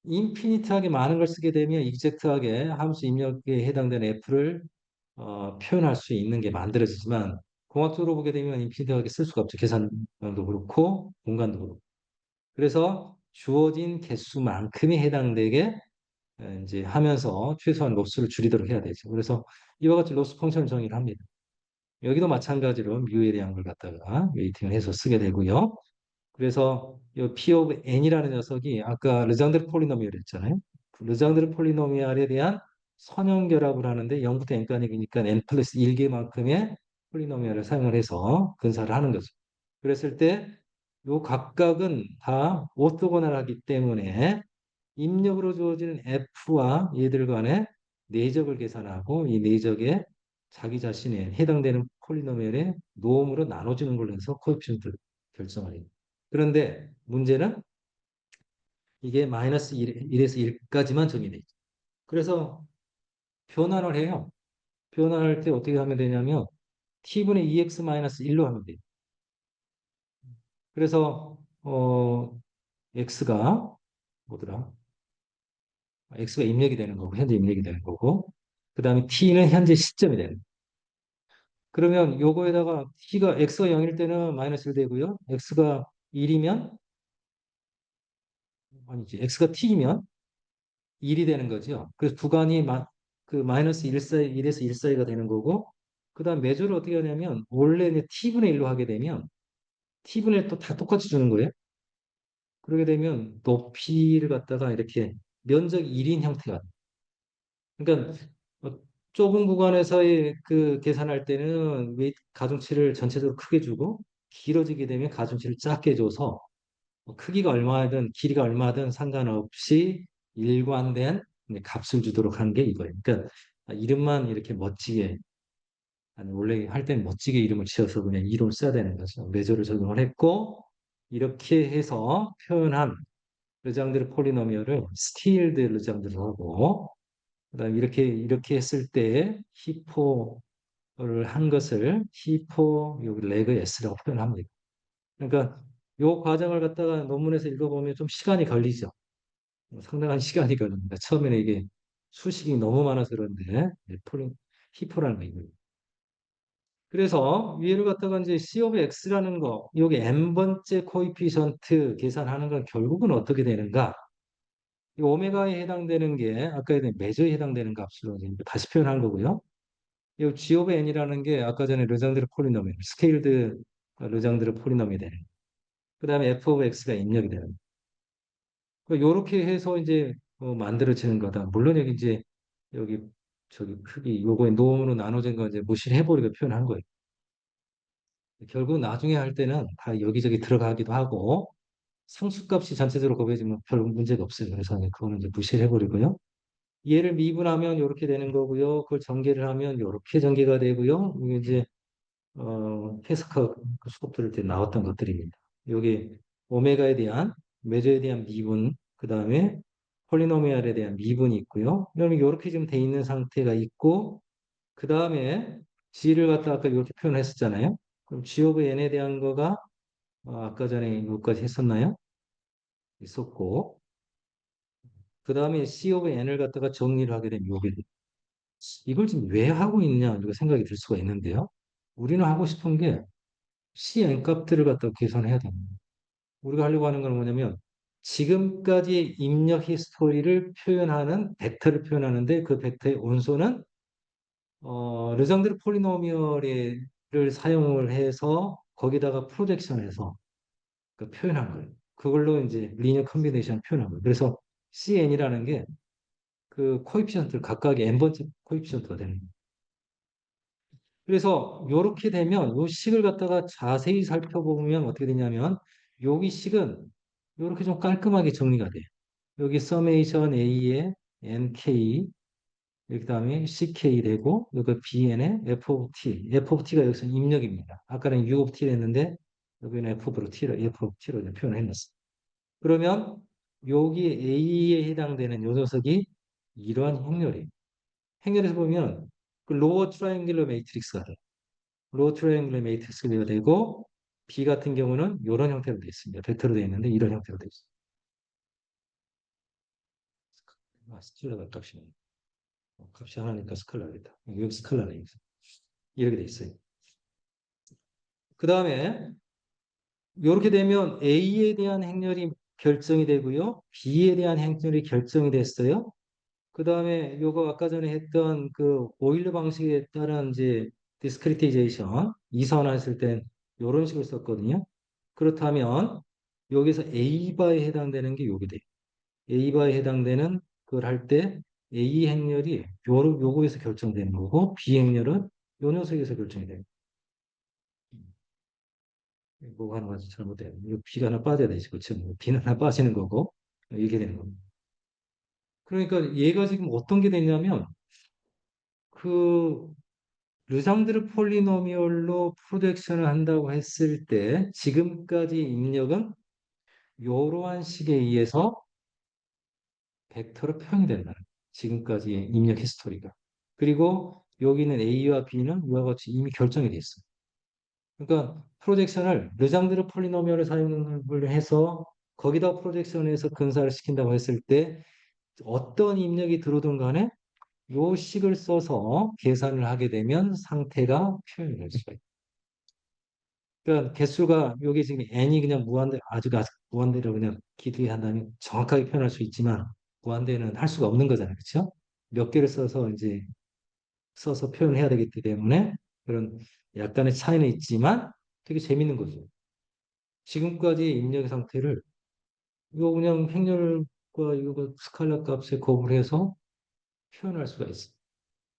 인피니트하게 많은 걸 쓰게 되면 익젝트하게 함수 입력에 해당되는 f를 표현할 수 있는 게 만들어지지만 공학적으로 보게 되면 인피니트하게 쓸 수가 없죠. 계산도 그렇고 공간도 그렇고. 그래서 주어진 개수만큼이 해당되게 이제 하면서 최소한 로스를 줄이도록 해야 되죠. 그래서 이와 같이 로스 펑션을 정의를 합니다. 여기도 마찬가지로 뮤에 대한 걸 갖다가 웨이팅을 해서 쓰게 되고요. 그래서 이 P of N이라는 녀석이 아까 르장드르 폴리노미얼이었잖아요. 그 르장드르 폴리노미얼에 대한 선형결합을 하는데 0부터 n까지니까 n 플러스 1개만큼의 폴리노미얼을 사용을 해서 근사를 하는 거죠. 그랬을 때 요 각각은 다 오토고널하기 때문에 입력으로 주어지는 f와 얘들 간의 내적을 계산하고 이 내적에 자기 자신에 해당되는 폴리노미얼의 노음으로 나눠주는 걸로 해서 코에피션트를 결정을 해요. 그런데 문제는 이게 마이너스 1에서 1까지만 정의돼 있죠. 그래서 변환을 해요. 변환할 때 어떻게 하면 되냐면 t분의 2x 마이너스 1로 하면 돼요. 그래서 x가 뭐더라? x가 입력이 되는 거고 현재 입력이 되는 거고 그 다음에 t는 현재 시점이 되는 거예요. 그러면 요거에다가 t가 x가 0일 때는 마이너스 1 되고요. x가 1이면 아니지 x가 t이면 1이 되는 거죠. 그래서 구간이 그 마이너스 1 사이, 1에서 1 사이가 되는 거고 그 다음 매조를 어떻게 하냐면 원래 이제 t분의 1로 하게 되면 t분의 1 또 다 똑같이 주는 거예요. 그러게 되면 높이를 갖다가 이렇게 면적 1인 형태가 돼요. 그러니까 어, 좁은 구간에서의 그 계산할 때는 웨이트 가중치를 전체적으로 크게 주고 길어지게 되면 가중치를 작게 줘서 크기가 얼마든 길이가 얼마든 상관없이 일관된 값을 주도록 하는 게 이거예요. 그러니까 이름만 이렇게 멋지게 아니 원래 할 때는 멋지게 이름을 지어서 그냥 이름을 써야 되는 거죠. 매조를 적용을 했고 이렇게 해서 표현한 르장드르 폴리노미얼을 스틸드 르장드르 하고 그다음 이렇게 했을 때 히포를 한 것을 히포 여기 레그 S라고 표현합니다. 그러니까 요 과정을 갖다가 논문에서 읽어보면 좀 시간이 걸리죠. 상당한 시간이 걸립니다. 처음에는 이게 수식이 너무 많아서 그런데 히포라는 거 이거. 그래서 위를 갖다가 이제 C of X라는 거, 여기 n번째 코이피션트 계산하는 건 결국은 어떻게 되는가? 이 오메가에 해당되는 게 아까 전에 매저에 해당되는 값으로 이제 다시 표현한 거고요. 이 G of N이라는 게 아까 전에 르장드르 폴리노미얼, 스케일드 르장드르 폴리노미얼이 되는. 그 다음에 F of X가 입력이 되는. 요렇게 해서 이제 만들어지는 거다. 물론 여기 이제 여기 저기 크기 요거의 노음으로 나눠진 거 이제 무시를 해버리고 표현한 거예요. 결국 나중에 할 때는 다 여기저기 들어가기도 하고 상수값이 전체적으로 곱해지면 별 문제가 없어요. 그래서 그거는 이제 무시를 해버리고요. 얘를 미분하면 이렇게 되는 거고요. 그걸 전개를 하면 이렇게 전개가 되고요. 이게 이제 해석하고 수업 들을 때 나왔던 것들입니다. 여기 오메가에 대한 매저에 대한 미분, 그 다음에 폴리노미알에 대한 미분이 있고요. 그러면 이렇게 지금 돼 있는 상태가 있고, 그 다음에 g를 갖다 아까 이렇게 표현했었잖아요. 그럼 g of n에 대한 거가 아까 전에 여기까지 했었나요? 있었고, 그 다음에 c of n을 갖다가 정리를 하게 되면 요게 돼요. 이걸 지금 왜 하고 있냐 이거 생각이 들 수가 있는데요. 우리는 하고 싶은 게 CN 값들을 갖다 계산해야 됩니다. 우리가 하려고 하는 건 뭐냐면 지금까지 입력 히스토리를 표현하는 벡터를 표현하는데 그 벡터의 온소는 르장드르 폴리노미얼을 사용을 해서 거기다가 프로젝션해서 그 표현한 거예요. 그걸로 이제 리니어 컨비네이션 표현한 거예요. 그래서 CN이라는 게 그 코에피션트 각각의 n번째 코에피션트가 되는 거예요. 그래서 이렇게 되면 요 식을 갖다가 자세히 살펴보면 어떻게 되냐면 여기 식은 이렇게 좀 깔끔하게 정리가 돼요. 여기 서메이션 A에 NK, 그 다음에 CK 되고, 여기 BN에 F of T. F of T가 여기서 입력입니다. 아까는 U of T를 했는데, 여기는 F of T로 표현을 해놨어요. 그러면 여기 A에 해당되는 요 녀석이 이러한 행렬이에요. 행렬에서 보면 그 로어 트라이앵글러 매트릭스가 돼요. 로어 트라이앵글러 매트릭스가 되고 B 같은 경우는 이런 형태로 되어 있습니다. 벡터로 되어 있는데 이런 형태로 되어 있습니다. 스칼라가 값이 값이 하나니까 스칼라겠다. 여기 스칼라네. 이렇게 돼 있어요. 그 다음에 이렇게 되면 A에 대한 행렬이 결정이 되고요. B에 대한 행렬이 결정이 됐어요. 그 다음에 요거 아까 전에 했던 그 오일러 방식에 따른 이제 디스크리티제이션 이선화했을 땐 이런 식으로 썼거든요. 그렇다면 여기서 A바에 해당되는 게 요게 돼요. A바에 해당되는 그걸 할 때 A 행렬이 요거에서 결정되는 거고 B 행렬은 요 녀석에서 결정이 돼요. 뭐가 하나가 잘못돼요. 이 B가 하나 빠져야 되지, 그렇죠? B는 하나 빠지는 거고 이렇게 되는 겁니다. 그러니까 얘가 지금 어떤 게 되냐면 그 르상드르 폴리노미얼로 프로젝션을 한다고 했을 때 지금까지 입력은 이러한 식에 의해서 벡터로 표현이 된다는 거예요. 지금까지의 입력 히스토리가. 그리고 여기는 A와 B는 이와 같이 이미 결정이 돼 있어요. 그러니까 프로젝션을 르상드르 폴리노미얼을 사용을 해서 거기다 프로젝션해서 근사를 시킨다고 했을 때 어떤 입력이 들어오든 간에 요 식을 써서 계산을 하게 되면 상태가 표현이 될 수가 있어요. 그러니까 개수가 여기 지금 n이 그냥 무한대 아주 무한대로 그냥 기대한다면 정확하게 표현할 수 있지만 무한대는 할 수가 없는 거잖아요, 그렇죠? 몇 개를 써서 표현해야 되기 때문에 그런 약간의 차이는 있지만 되게 재밌는 거죠. 지금까지 입력의 상태를 이거 그냥 행렬과 이거 스칼라 값에 곱을 해서 표현할 수가 있어요.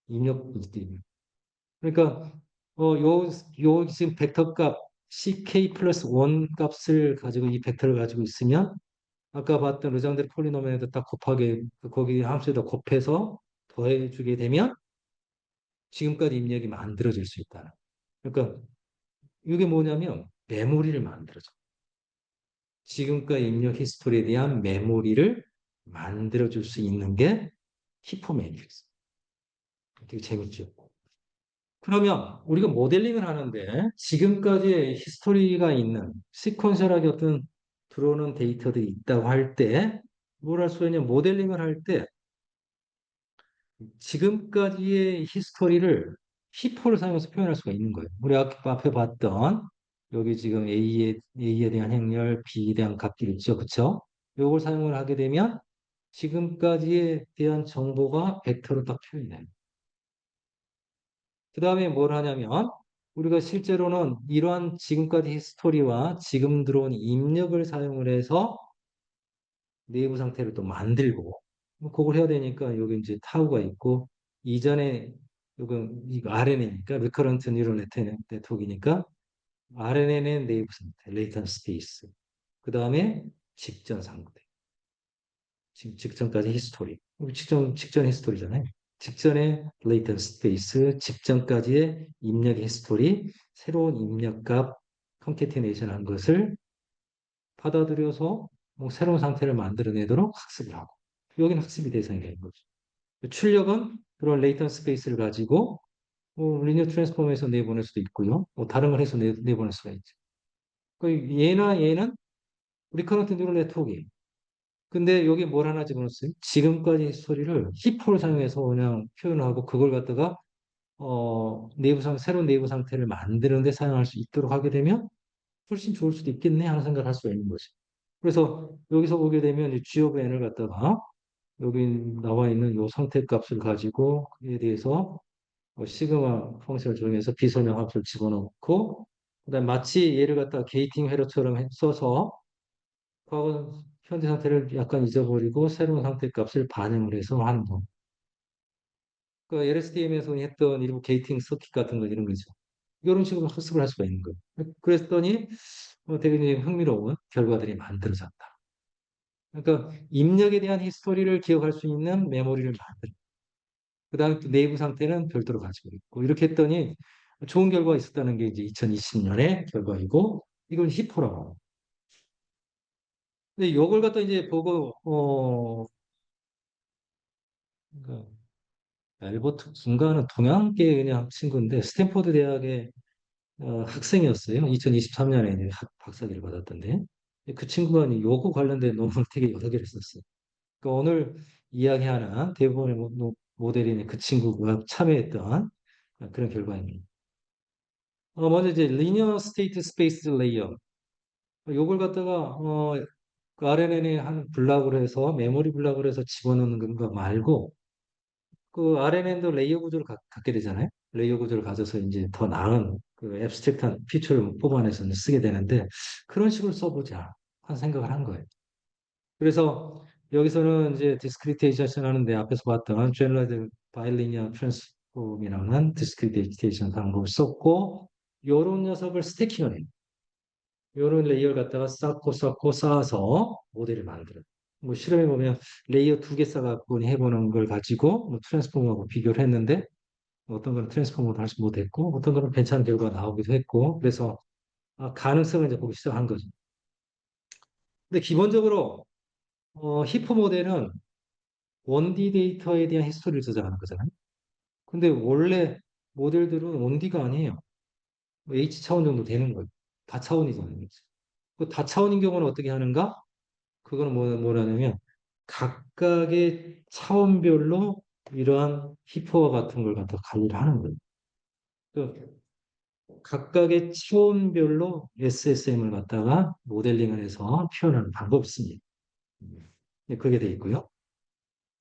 입력일 때. 그러니까 요 지금 벡터 값 ck 플러스 1 값을 가지고 이 벡터를 가지고 있으면 아까 봤던 르장드르 폴리노미얼에다 딱 곱하게 거기 함수에다 곱해서 더해주게 되면 지금까지 입력이 만들어질 수 있다. 그러니까 이게 뭐냐면 메모리를 만들어줘. 지금까지 입력 히스토리에 대한 메모리를 만들어줄 수 있는 게 히포 매트릭스. 되게 재밌죠. 그러면 우리가 모델링을 하는데 지금까지의 히스토리가 있는 시퀀셜하게 어떤 들어오는 데이터들이 있다고 할 때 뭘 할 수가 있냐 모델링을 할 때 지금까지의 히스토리를 히포를 사용해서 표현할 수가 있는 거예요. 우리 앞에 봤던 여기 지금 A에 대한 행렬, B에 대한 값들 있죠. 그쵸? 이걸 사용을 하게 되면 지금까지에 대한 정보가 벡터로 딱 표현이 돼요. 그 다음에 뭘 하냐면 우리가 실제로는 이러한 지금까지 히스토리와 지금 들어온 입력을 사용을 해서 내부 상태를 또 만들고 뭐 그걸 해야 되니까 여기 이제 타우가 있고 이전에 이거 RNA니까 리커런트 뉴럴 네트워크니까 RNN의 내부 상태, 레이턴 스페이스. 그 다음에 직전 상태. 직전까지 히스토리. 직전 히스토리잖아요. 직전의 레이턴 스페이스, 직전까지의 입력 히스토리, 새로운 입력값 컨캐티네이션 한 것을 받아들여서 뭐 새로운 상태를 만들어내도록 학습을 하고 여기는 학습이 대상이 되는 거죠. 출력은 그런 레이턴 스페이스를 가지고 뭐 리니어 트랜스폼에서 내보낼 수도 있고요. 뭐 다른 걸 해서 내보낼 수가 있죠. 얘나 얘는 리커런트 뉴럴 네트워크예요. 근데 여기 뭘 하나 집어넣었어요? 지금까지 히스토리를 히포를 사용해서 그냥 표현하고 그걸 갖다가 새로운 내부 상태를 만드는 데 사용할 수 있도록 하게 되면 훨씬 좋을 수도 있겠네 하는 생각을 할 수가 있는 거지. 그래서 여기서 보게 되면 이 G of N을 갖다가 여기 나와 있는 이 상태 값을 가지고 그에 대해서 시그마 펑션을 적용해서 비선형 합수를 집어넣고 그다음 마치 얘를 갖다가 게이팅 회로처럼 써서 과거 현재 상태를 약간 잊어버리고 새로운 상태 값을 반영을 해서 하는 거. 그러니까 LSTM에서 했던 일부 게이팅 서킷 같은 거 이런 거죠. 이런 식으로 학습을 할 수가 있는 거예요. 그랬더니 되게 흥미로운 결과들이 만들어졌다. 그러니까 입력에 대한 히스토리를 기억할 수 있는 메모리를 만들어. 그다음에 또 내부 상태는 별도로 가지고 있고 이렇게 했더니 좋은 결과가 있었다는 게 이제 2020년의 결과이고 이건 히포라고. 근데 요걸 갖다 이제 보고 그러니까 알버트 군가는 동양계 그냥 친구인데 스탠포드 대학의 학생이었어요. 2023년에 이제 박사기를 받았던데 그 친구가 요거 관련된 논문 되게 여러 개를 썼어요. 그러니까 오늘 이야기하는 대부분의 모델인 그 친구가 참여했던 그런 결과입니다. 먼저 이제 리니어 스테이트 스페이스 레이어 요걸 갖다가 그 RNN에 한 블락으로 해서 메모리 블락으로 해서 집어넣는 거 말고 그 RNN도 레이어 구조를 갖게 되잖아요. 레이어 구조를 가져서 이제 더 나은 그 앱스트랙트한 피처를 뽑아내서 이제 쓰게 되는데 그런 식으로 써보자 한 생각을 한 거예요. 그래서 여기서는 이제 디스크리테이션 하는데 앞에서 봤던 제너럴드 바이리니어 트랜스폼이라는 디스크리테이션 방법을 썼고 요런 녀석을 스태킹을 해요. 요런 레이어를 갖다가 쌓고 쌓아서 모델을 만들어요. 뭐 실험해 보면 레이어 두 개 쌓아갖고 해보는 걸 가지고 뭐 트랜스폼하고 비교를 했는데 어떤 거는 트랜스폼으로 할수 못했고 어떤 거는 괜찮은 결과가 나오기도 했고 그래서 가능성을 이제 보기 시작한 거죠. 근데 기본적으로 히포 모델은 1D 데이터에 대한 히스토리를 저장하는 거잖아요. 근데 원래 모델들은 1D가 아니에요. 뭐 H차원 정도 되는 거예요. 다차원이잖아요. 그 다차원인 경우는 어떻게 하는가? 그거는 뭐라냐면 각각의 차원별로 이러한 히포와 같은 걸 갖다 관리를 하는 거예요. 그 각각의 차원별로 SSM을 갖다가 모델링을 해서 표현하는 방법이 있습니다. 네, 그게 돼 있고요.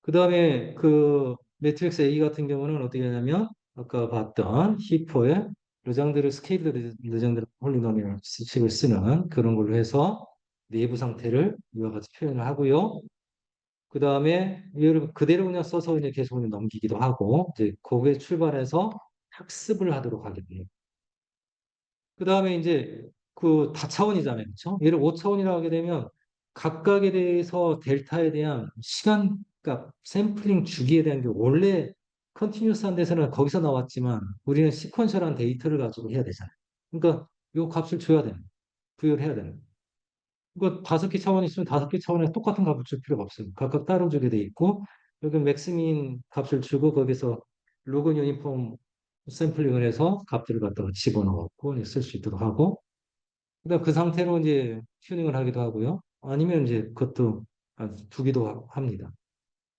그 다음에 그 매트릭스 A 같은 경우는 어떻게 하냐면 아까 봤던 히포의 르장드르 스케일드 르장드르 폴리노미얼 식을 쓰는 그런 걸로 해서 내부 상태를 이와 같이 표현을 하고요. 그 다음에 이걸 그대로 그냥 써서 그냥 계속 그냥 넘기기도 하고 이제 거기에 출발해서 학습을 하도록 하게 돼요. 그 다음에 이제 그 다차원이잖아요. 그렇죠? 얘를 5차원이라고 하게 되면 각각에 대해서 델타에 대한 시간값, 샘플링 주기에 대한 게 원래 컨티뉴스한 데서는 거기서 나왔지만 우리는 시퀀셜한 데이터를 가지고 해야 되잖아요. 그러니까 요 값을 줘야 되는, 부여를 해야 되는. 이거 5개 차원이 있으면 5개 차원에 똑같은 값을 줄 필요가 없어요. 각각 따로 주게 돼 있고 여기 맥스민 값을 주고 거기서 로그 유니폼 샘플링을 해서 값들을 갖다가 집어넣고 쓸 수 있도록 하고 그다음 그 상태로 이제 튜닝을 하기도 하고요. 아니면 이제 그것도 두기도 합니다.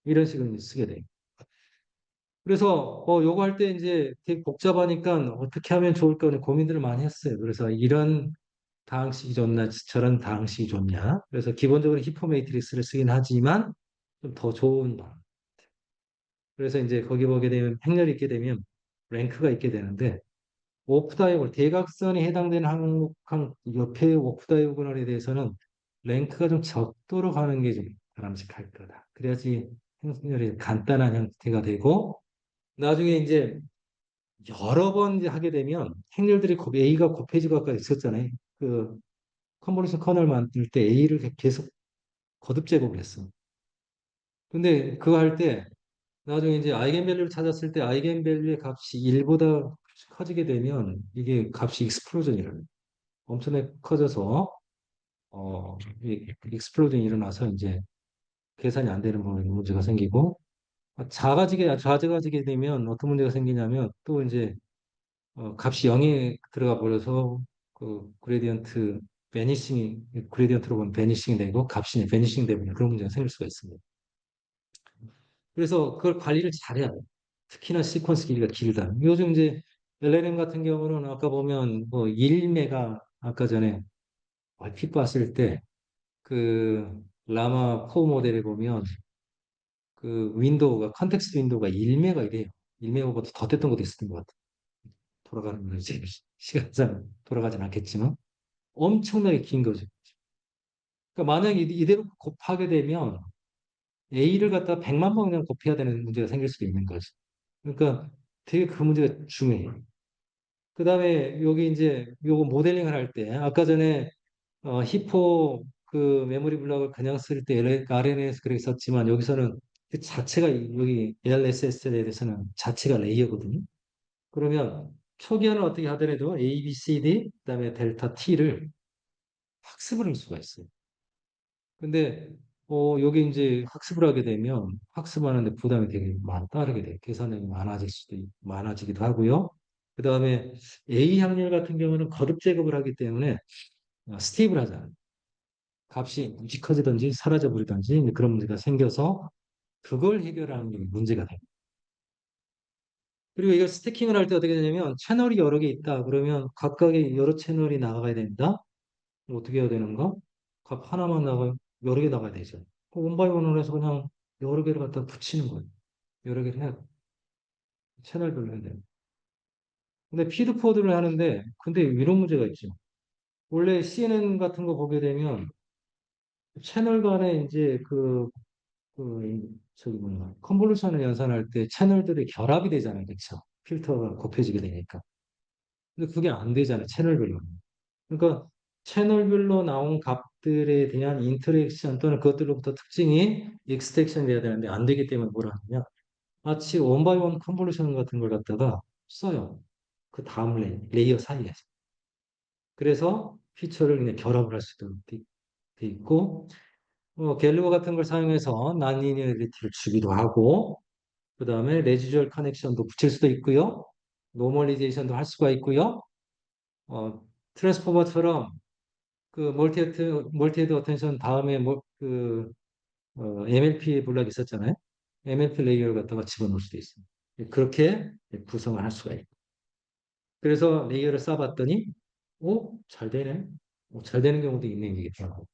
이런 식으로 이제 쓰게 돼요. 그래서 요거 할 때 이제 되게 복잡하니까 어떻게 하면 좋을까 고민들을 많이 했어요. 그래서 이런 다항식이 좋나 저런 다항식이 좋냐. 그래서 기본적으로 히포 매트릭스를 쓰긴 하지만 좀 더 좋은 방. 그래서 이제 거기 보게 되면 행렬이 있게 되면 랭크가 있게 되는데 오프 다이아곤 대각선에 해당되는 항목 옆에 오프 다이아곤에 대해서는 랭크가 좀 적도록 하는 게 좀 바람직할 거다. 그래야지 행렬이 간단한 형태가 되고 나중에 이제 여러 번 이제 하게 되면 행렬들이 A가 곱해지고 아까 있었잖아요. 그 컨볼루션 커널 만들 때 A를 계속 거듭 제곱을 했어. 근데 그거 할 때 나중에 이제 아이겐밸류를 찾았을 때 아이겐밸류의 값이 1보다 커지게 되면 이게 값이 익스플로전이라는 거예요. 엄청나게 커져서 익스플로전이 일어나서 이제 계산이 안 되는 문제가 생기고 작아지게 되면 어떤 문제가 생기냐면 또 이제 값이 0에 들어가 버려서 그 그레디언트 그레디언트로 보면 베니싱이 되고 값이 베니싱 되면 그런 문제가 생길 수가 있습니다. 그래서 그걸 관리를 잘해야 돼요. 특히나 시퀀스 길이가 길다. 요즘 이제 LLM 같은 경우는 아까 보면 뭐 1메가 아까 전에 얼핏 봤을 때 그 라마 4 모델에 보면 그 윈도우가 컨텍스트 윈도우가 1메가 이래요. 1메가보다 더 됐던 것도 있었던 것 같아요. 돌아가는 건 이제 시간상 돌아가진 않겠지만 엄청나게 긴 거죠. 그러니까 만약에 이대로 곱하게 되면 A를 갖다 100만 번 그냥 곱해야 되는 문제가 생길 수도 있는 거죠. 그러니까 되게 그 문제가 중요해요. 그 다음에 여기 이제 요거 모델링을 할 때 아까 전에 히포 그 메모리 블록을 그냥 쓸 때 RNA에서 그렇게 썼지만 여기서는 그 자체가 여기 LSS에 대해서는 자체가 레이어거든요. 그러면 초기화는 어떻게 하더라도 A, B, C, D 그다음에 델타 T를 학습을 할 수가 있어요. 근데 여기 이제 학습을 하게 되면 학습하는데 부담이 되게 따르게 돼요. 계산량이 많아지기도 하고요. 그다음에 A 항열 같은 경우는 거듭 제곱을 하기 때문에 스테이블 하잖아요. 값이 묵지 커지든지 사라져 버리든지 그런 문제가 생겨서 그걸 해결하는 게 문제가 돼요. 그리고 이걸 스태킹을 할 때 어떻게 되냐면 채널이 여러 개 있다. 그러면 각각의 여러 채널이 나가야 된다. 어떻게 해야 되는가? 값 하나만 나가요. 여러 개 나가야 되죠. 원바이원으로 해서 그냥 여러 개를 갖다 붙이는 거예요. 여러 개를 해야 돼. 채널별로 해야 돼요. 근데 피드 코드를 하는데 근데 이런 문제가 있죠. 원래 CNN 같은 거 보게 되면 채널 간에 이제 저기 뭐냐 컨볼루션을 연산할 때 채널들이 결합이 되잖아요. 그렇죠? 필터가 곱해지게 되니까. 근데 그게 안 되잖아요. 채널별로. 그러니까 채널별로 나온 값들에 대한 인터랙션 또는 그것들로부터 특징이 익스트랙션 돼야 되는데 안 되기 때문에 뭐라 하느냐. 마치 원바이원 컨볼루션 같은 걸 갖다가 써요. 그 다음 레이어 사이에서. 그래서 피처를 그냥 결합을 할 수도 돼 있고, 갤루어 같은 걸 사용해서 난리니어리티를 주기도 하고, 그 다음에 레지주얼 커넥션도 붙일 수도 있고요. 노멀리제이션도 할 수가 있고요. 어, 트랜스포머처럼 그 멀티헤드 어텐션 다음에 MLP 블락이 있었잖아요. MLP 레이어를 갖다가 집어넣을 수도 있어요. 그렇게 구성을 할 수가 있고. 그래서 레이어를 쌓아봤더니, 잘 되네. 잘 되는 경우도 있는 얘기더라고.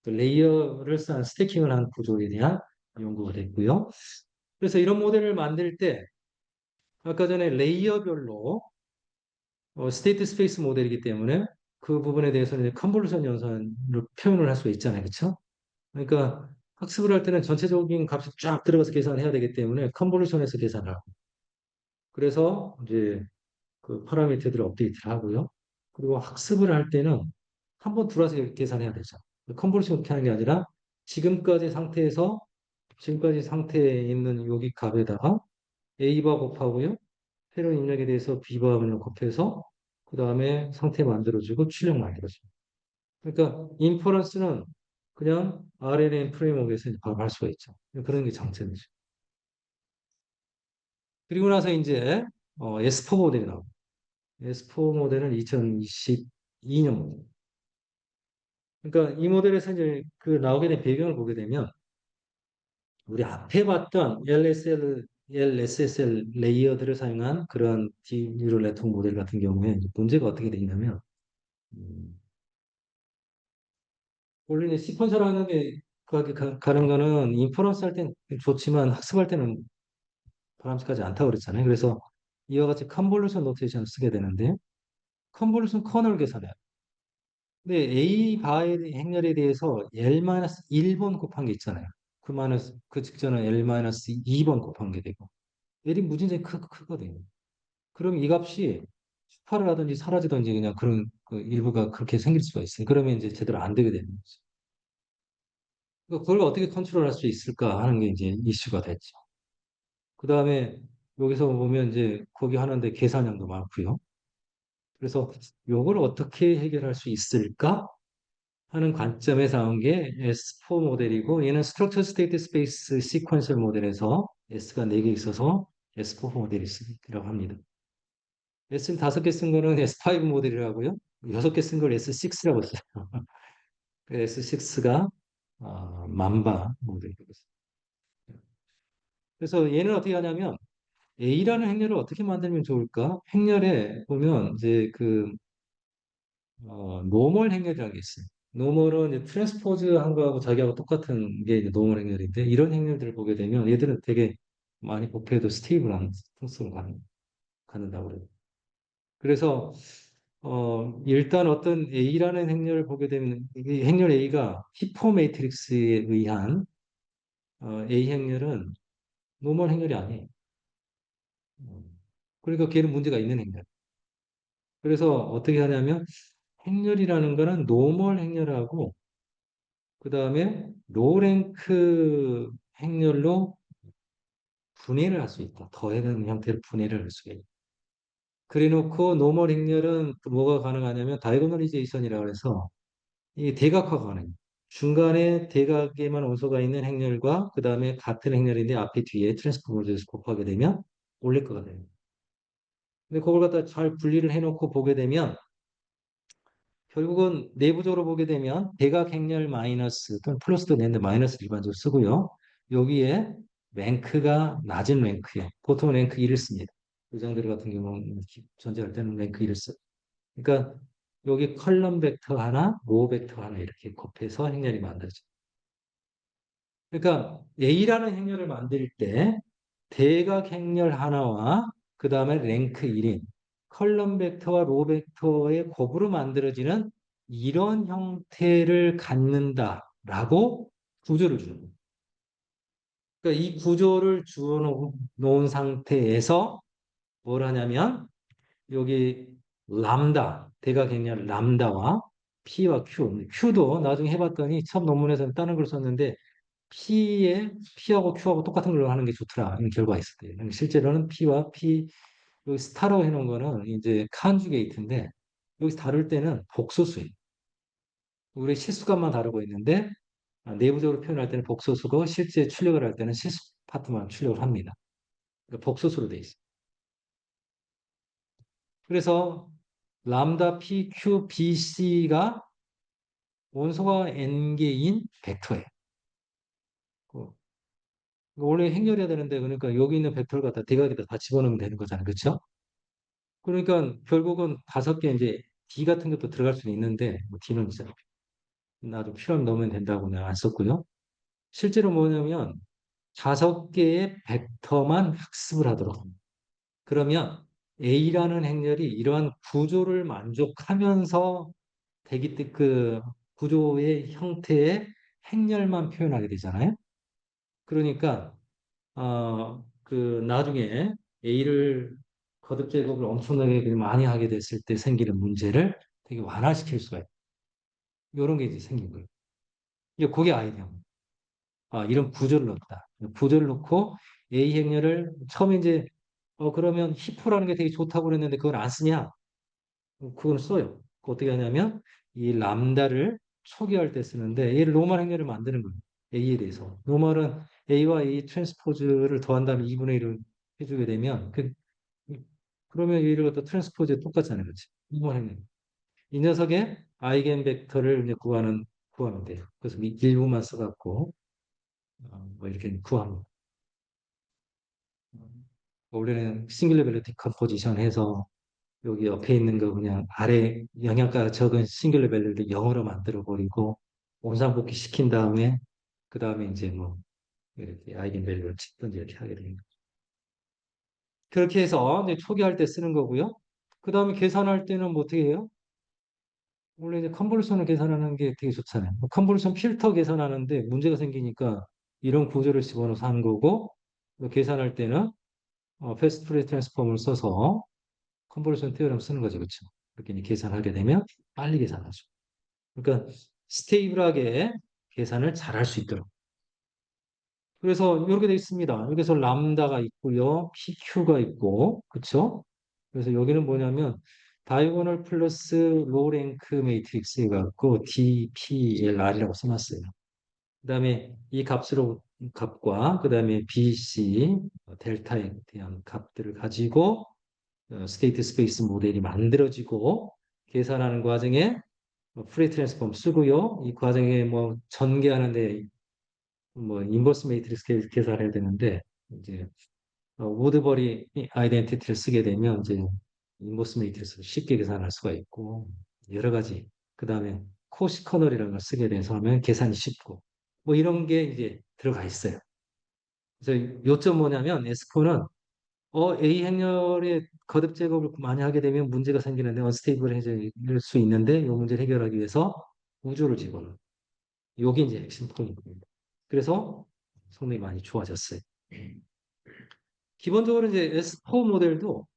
그 레이어를 쌓은 스태킹을 한 구조에 대한 연구가 됐고요. 그래서 이런 모델을 만들 때 아까 전에 레이어별로 스테이트 스페이스 모델이기 때문에 그 부분에 대해서는 컨볼루션 연산으로 표현을 할 수가 있잖아요. 그렇죠? 그러니까 학습을 할 때는 전체적인 값이 쫙 들어가서 계산해야 되기 때문에 컨볼루션에서 계산을 하고 그래서 이제 그 파라미터들을 업데이트를 하고요. 그리고 학습을 할 때는 한 번 들어와서 계산해야 되죠. 컨볼루션 그렇게 하는 게 아니라 지금까지 상태에서 지금까지 상태에 있는 여기 값에다가 A바 곱하고요. 새로운 입력에 대해서 B바 그냥 곱해서 그 다음에 상태 만들어주고 출력 만들어주고. 그러니까 인퍼런스는 그냥 RNN 프레임워크에서 바로 할 수가 있죠. 그런 게 장점이죠. 그리고 나서 이제 S4 모델이 나옵니다. S4 모델은 2022년 모델. 그러니까 이 모델에서 이제 그 나오게 된 배경을 보게 되면 우리 앞에 봤던 LSSL 레이어들을 사용한 그런 딥 뉴럴 네트워크 모델 같은 경우에 문제가 어떻게 되냐면 음, 원래 시퀀셜 하는데 가는 거는 인퍼런스 할 땐 좋지만 학습할 때는 바람직하지 않다고 그랬잖아요. 그래서 이와 같이 컨볼루션 노테이션을 쓰게 되는데 컨볼루션 커널 계산해요. 근데 A 바의 행렬에 대해서 L-1번 곱한 게 있잖아요. 그 직전은 L-2번 곱한 게 되고 L이 무진장이 크거든요. 그럼 이 값이 축파를 하든지 사라지든지 그냥 그런 그 일부가 그렇게 생길 수가 있어요. 그러면 이제 제대로 안 되게 되는 거죠. 그걸 어떻게 컨트롤할 수 있을까 하는 게 이제 이슈가 됐죠. 그 다음에 여기서 보면 이제 거기 하는데 계산량도 많고요. 그래서 요걸 어떻게 해결할 수 있을까 하는 관점에서 나온 게 S4 모델이고 얘는 Structure State Space Sequential 모델에서 S가 4개 있어서 S4 모델이라고 합니다. S는 5개 쓴 거는 S5 모델이라고요. 6개 쓴 걸 S6라고 써요. S6가 만바 모델이고 있어요. 그래서 얘는 어떻게 하냐면 A라는 행렬을 어떻게 만들면 좋을까? 행렬에 보면 이제 노멀 행렬이라는 게 있어요. 노멀은 이제 트랜스포즈 한 거하고 자기하고 똑같은 게 이제 노멀 행렬인데 이런 행렬들을 보게 되면 얘들은 되게 많이 곱해도 스테이블한 통수를 갖는다고 그래요. 그래서 일단 어떤 A라는 행렬을 보게 되면 이 행렬 A가 히포 매트릭스에 의한 A 행렬은 노멀 행렬이 아니에요. 그러니까 걔는 문제가 있는 행렬. 그래서 어떻게 하냐면 행렬이라는 거는 노멀 행렬하고 다음에 로랭크 행렬로 분해를 할 수 있다. 더해가는 형태로 분해를 할 수가 있다. 그래놓고 노멀 행렬은 또 뭐가 가능하냐면 다이고널리제이션이라고 해서 이 대각화가 가능해요. 중간에 대각에만 원소가 있는 행렬과 그 다음에 같은 행렬인데 앞에 뒤에 트랜스포머를 곱하게 되면 올릴 거가 돼요. 근데 그걸 갖다 잘 분리를 해놓고 보게 되면 결국은 내부적으로 보게 되면 대각 행렬 마이너스 또는 플러스도 되는데 마이너스 일반적으로 쓰고요. 여기에 랭크가 낮은 랭크예요. 보통 랭크 1을 씁니다. 요장들 같은 경우는 전제할 때는 랭크 1을 써요. 그러니까 여기 컬럼 벡터 하나, 로 벡터 하나 이렇게 곱해서 행렬이 만들어져요. 그러니까 A라는 행렬을 만들 때 대각 행렬 하나와 그 다음에 랭크 1인 컬럼 벡터와 로 벡터의 곱으로 만들어지는 이런 형태를 갖는다라고 구조를 주는 거예요. 그러니까 이 구조를 주어 놓은 상태에서 뭘 하냐면 여기 람다, 대각 행렬 람다와 P와 Q도 나중에 해봤더니 처음 논문에서는 다른 걸 썼는데 P하고 Q하고 똑같은 걸로 하는 게 좋더라. 이런 결과가 있었대요. 실제로는 P와 P, 여기 스타로 해놓은 거는 이제 칸주게이트인데, 여기서 다룰 때는 복소수예요. 우리 실수값만 다루고 있는데, 내부적으로 표현할 때는 복소수고, 실제 출력을 할 때는 실수 파트만 출력을 합니다. 그러니까 복소수로 돼 있어요. 그래서, 람다 P, Q, B, C가 원소가 n개인 벡터예요. 그 원래 행렬해야 되는데, 그러니까 여기 있는 벡터를 갖다 대각에다 다 집어넣으면 되는 거잖아요. 그렇죠? 그러니까 결국은 5개 이제 D 같은 것도 들어갈 수는 있는데 뭐 D는 이제 나도 필요하면 넣으면 된다고는 안 썼고요. 실제로 뭐냐면 5개의 벡터만 학습을 하도록 합니다. 그러면 A라는 행렬이 이러한 구조를 만족하면서 대기 그 구조의 형태의 행렬만 표현하게 되잖아요. 그러니까 그 나중에 A를 거듭 제곱을 엄청나게 많이 하게 됐을 때 생기는 문제를 되게 완화시킬 수가 있어요. 이런 게 이제 생긴 거예요. 이제 그게 아이디어. 이런 구조를 넣었다. 구조를 넣고 A 행렬을 처음에 이제 그러면 히프라는 게 되게 좋다고 그랬는데 그걸 안 쓰냐? 그건 써요. 어떻게 하냐면 이 람다를 초기화할 때 쓰는데 얘를 노멀 행렬을 만드는 거예요. A에 대해서. 노멀은 A와 A 트랜스포즈를 더한 다음에 2분의 1을 해주게 되면 그러면 얘를 갖다 트랜스포즈에 똑같잖아요. 그렇지? 노멀 행렬. 이 녀석의 아이겐 벡터를 이제 구하면 돼요. 그래서 일부만 써갖고 뭐 이렇게 구합니다. 원래는 싱글레벨리티 컴포지션 해서 여기 옆에 있는 거 그냥 아래 영양가 적은 싱글레 밸류를 영어로 만들어 버리고 원상복귀 시킨 다음에 그 다음에 이제 뭐 이렇게 아이겐 밸류를 찍든지 이렇게 하게 됩니다. 그렇게 해서 이제 초기할 때 쓰는 거고요. 그 다음에 계산할 때는 뭐 어떻게 해요? 원래 이제 컨볼루션을 계산하는 게 되게 좋잖아요. 컨볼루션 필터 계산하는데 문제가 생기니까 이런 구조를 집어넣어서 하는 거고 계산할 때는 패스트 프레 트랜스폼을 써서 컨볼루션 테오럼 쓰는 거죠. 그렇죠? 그렇게 이제 계산하게 되면 빨리 계산하죠. 그러니까 스테이블하게 계산을 잘 할 수 있도록. 그래서 이렇게 되어 있습니다. 여기서 람다가 있고요. PQ가 있고, 그렇죠? 그래서 여기는 뭐냐면 다이고널 플러스 로 랭크 매트릭스 해갖고 DPLR이라고 써놨어요. 그다음에 이 값과 그다음에 BC 델타에 대한 값들을 가지고 스테이트 스페이스 모델이 만들어지고 계산하는 과정에 프리 트랜스폼 쓰고요. 이 과정에 뭐 전개하는데 뭐 인버스 매트릭스 계산해야 되는데 이제 우드버리 아이덴티티를 쓰게 되면 이제 인버스 매트릭스를 쉽게 계산할 수가 있고 여러 가지 그 다음에 코시커널이라는 걸 쓰게 돼서 하면 계산이 쉽고 뭐 이런 게 이제 들어가 있어요. 그래서 요점 뭐냐면 에스코는 A 행렬의 거듭 제곱을 많이 하게 되면 문제가 생기는데 언스테이블해질 수 있는데 이 문제를 해결하기 위해서 우주를 집어넣는 요게 이제 핵심 포인트입니다. 그래서 성능이 많이 좋아졌어요. 기본적으로 이제 S4 모델도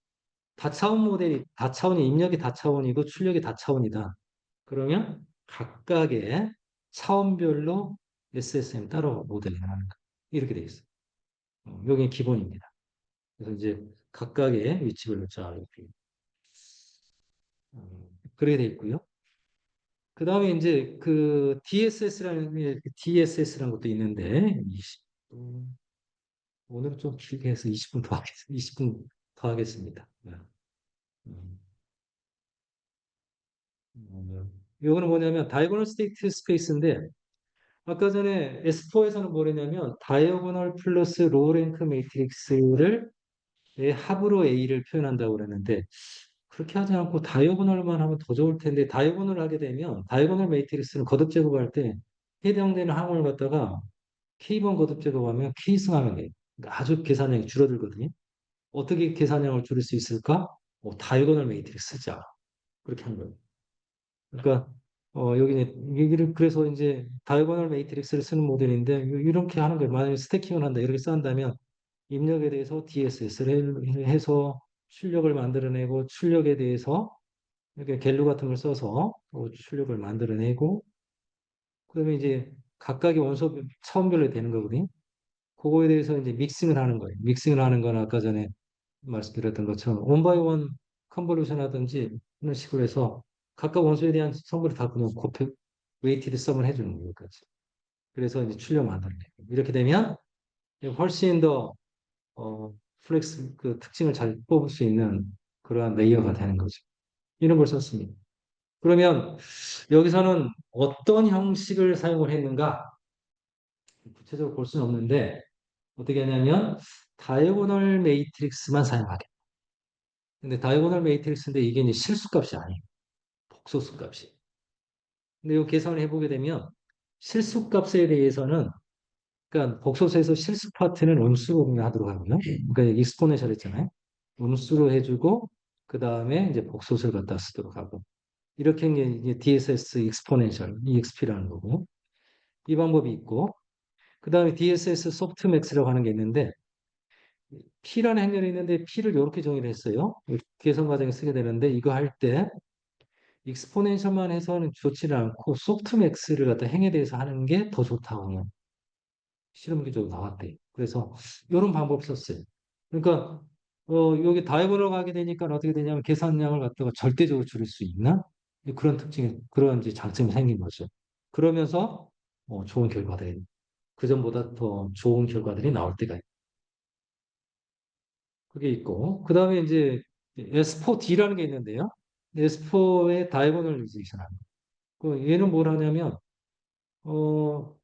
다차원이 입력이 다차원이고 출력이 다차원이다. 그러면 각각의 차원별로 SSM 따로 모델링 하는 거. 이렇게 돼 있어요. 여기 기본입니다. 그래서 이제 각각의 위치별로 쫙 이렇게 그렇게 돼 있고요. 그 다음에 이제 그 DSS라는 것도 있는데 20분, 오늘은 좀 길게 해서 20분 더 하겠습니다. 20분 더 하겠습니다. 네. 음, 이거는 뭐냐면 다이고널 스테이트 스페이스인데 아까 전에 S4에서는 뭐랬냐면 다이어고널 플러스 로우 랭크 매트릭스를 의 합으로 A를 표현한다고 그랬는데 그렇게 하지 않고 다이어고널만 하면 더 좋을 텐데 다이어고널 하게 되면 다이어고널 매트릭스는 거듭 제곱할 때 해당되는 항을 갖다가 K번 거듭 제곱하면 K승하면 돼요. 그러니까 아주 계산량이 줄어들거든요. 어떻게 계산량을 줄일 수 있을까? 다이어고널 매트릭스 쓰자. 그렇게 한 거예요. 그러니까 여기는 얘기를 그래서 이제 다이고널 매트릭스를 쓰는 모델인데 이렇게 하는 거예요. 만약에 스태킹을 한다 이렇게 쌓는다면 입력에 대해서 DSS를 해서 출력을 만들어내고 출력에 대해서 이렇게 갤루 같은 걸 써서 출력을 만들어내고 그러면 이제 각각의 원소 차원별로 되는 거거든요. 그거에 대해서 이제 믹싱을 하는 거예요. 믹싱을 하는 건 아까 전에 말씀드렸던 것처럼 원바이원 컨볼루션 하든지 이런 식으로 해서 각각 원소에 대한 성분을 다 그냥 곱해 웨이티드 썸을 해주는 거예요. 여기까지. 그래서 이제 출력 만들어내고 이렇게 되면 훨씬 더 플렉스 그 특징을 잘 뽑을 수 있는 그러한 레이어가 되는 거죠. 이런 걸 썼습니다. 그러면 여기서는 어떤 형식을 사용을 했는가? 구체적으로 볼 수는 없는데 어떻게 하냐면 다이고널 매트릭스만 사용하겠다. 근데 다이고널 매트릭스인데 이게 이제 실수값이 아니에요. 복소수값이. 근데 이 계산을 해보게 되면 실수값에 대해서는 그러니까 복소수에서 실수 파트는 음수로 하도록 하고요. 그러니까 익스포네셜 했잖아요. 음수로 해주고 그 다음에 이제 복소수를 갖다 쓰도록 하고 이렇게 이제 DSS 익스포넨셜 EXP라는 거고 이 방법이 있고 그 다음에 DSS 소프트맥스라고 하는 게 있는데 P라는 행렬이 있는데 P를 이렇게 정의를 했어요. 계산 과정에 쓰게 되는데 이거 할 때 익스포넨셜만 해서는 좋지는 않고 소프트맥스를 갖다 행에 대해서 하는 게 더 좋다고 실험 기적으로 나왔대요. 그래서 이런 방법 썼어요. 그러니까 여기 다이버로 가게 되니까 어떻게 되냐면 계산량을 갖다가 절대적으로 줄일 수 있나? 그런 특징이 그런 이제 장점이 생긴 거죠. 그러면서 좋은 결과들이 그전보다 더 좋은 결과들이 나올 때가 그게 있고 그 다음에 이제 S4D라는 게 있는데요. S4의 다이고널리제이션 그 얘는 뭘 하냐면 어,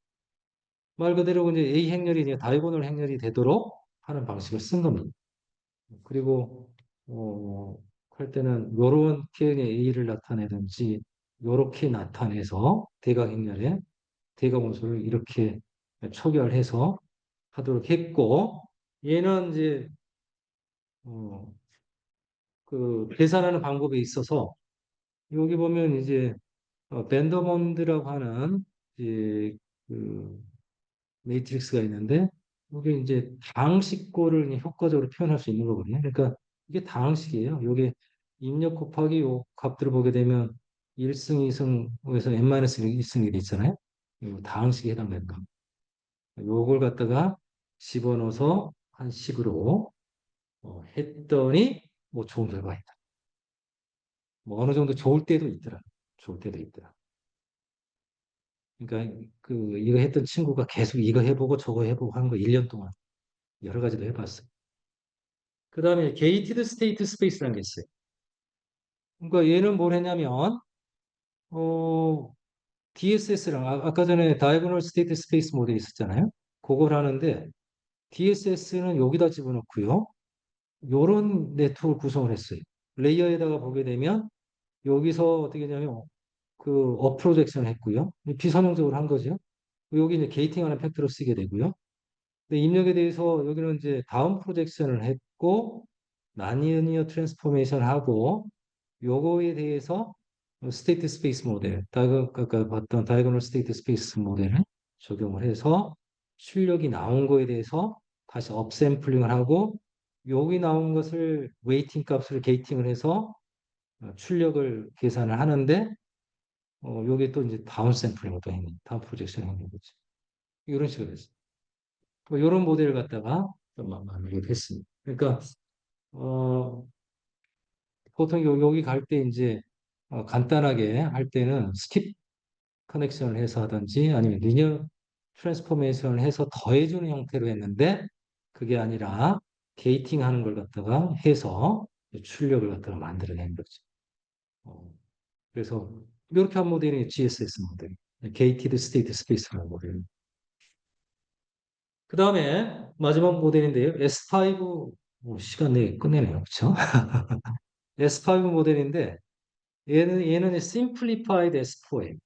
말 그대로 이제 A 행렬이 이제 다이고널 행렬이 되도록 하는 방식을 쓴 겁니다. 그리고 어, 할 때는 요렇게 A를 나타내든지 요렇게 나타내서 대각 행렬에 대각 원소를 이렇게 초기화해서 하도록 했고 얘는 이제 어, 그 계산하는 방법에 있어서 여기 보면 이제 밴더몬드라고 하는 이제 그 매트릭스가 있는데 이게 이제 다항식고를 그냥 효과적으로 표현할 수 있는 거거든요. 그러니까 이게 다항식이에요. 이게 입력 곱하기 요 값들을 보게 되면 1승, 2승에서 n-1승이 돼 있잖아요. 이 다항식에 해당되는 거. 요걸 갖다가 집어넣어서 한 식으로 했더니 뭐 좋은 결과가 있다. 뭐 어느 정도 좋을 때도 있더라. 좋을 때도 있더라. 그러니까 그 이거 했던 친구가 계속 이거 해보고 저거 해보고 한 거 1년 동안 여러 가지도 해봤어요. 그 다음에 게이티드 스테이트 스페이스라는 게 있어요. 그러니까 얘는 뭘 했냐면 DSS랑 아까 전에 다이고널 스테이트 스페이스 모델이 있었잖아요. 그걸 하는데 DSS는 여기다 집어넣고요. 요런 네트워크 구성을 했어요. 레이어에다가 보게 되면 여기서 어떻게 하냐면 그 어프로젝션을 했고요. 비선형적으로 한 거죠. 여기 이제 게이팅하는 팩터로 쓰게 되고요. 근데 입력에 대해서 여기는 이제 다운 프로젝션을 했고 나니어 트랜스포메이션 하고 요거에 대해서 스테이트 스페이스 모델, 아까 봤던 다이고널 스테이트 스페이스 모델을 적용을 해서 출력이 나온 거에 대해서 다시 업샘플링을 하고 여기 나온 것을 웨이팅 값을 게이팅을 해서 출력을 계산을 하는데 요게 또 이제 다운 샘플링을 또 했네. 다운 프로젝션 했는 거지. 이런 식으로 했어. 이런 모델을 갖다가 좀 만들기도 했습니다. 그러니까, 어, 보통 여기 갈 때 이제 간단하게 할 때는 스킵 커넥션을 해서 하든지 아니면 리니어 트랜스포메이션을 해서 더해주는 형태로 했는데 그게 아니라 게이팅 하는 걸 갖다가 해서 출력을 갖다가 만들어낸 거죠. 어, 그래서 이렇게 한 모델이 GSS 모델, 게이티드 스테이트 스페이스라는 모델. 그 다음에 마지막 모델인데요. S5, 시간 내에 끝내네요. 그렇죠? S5 모델인데 얘는 Simplified S4예요.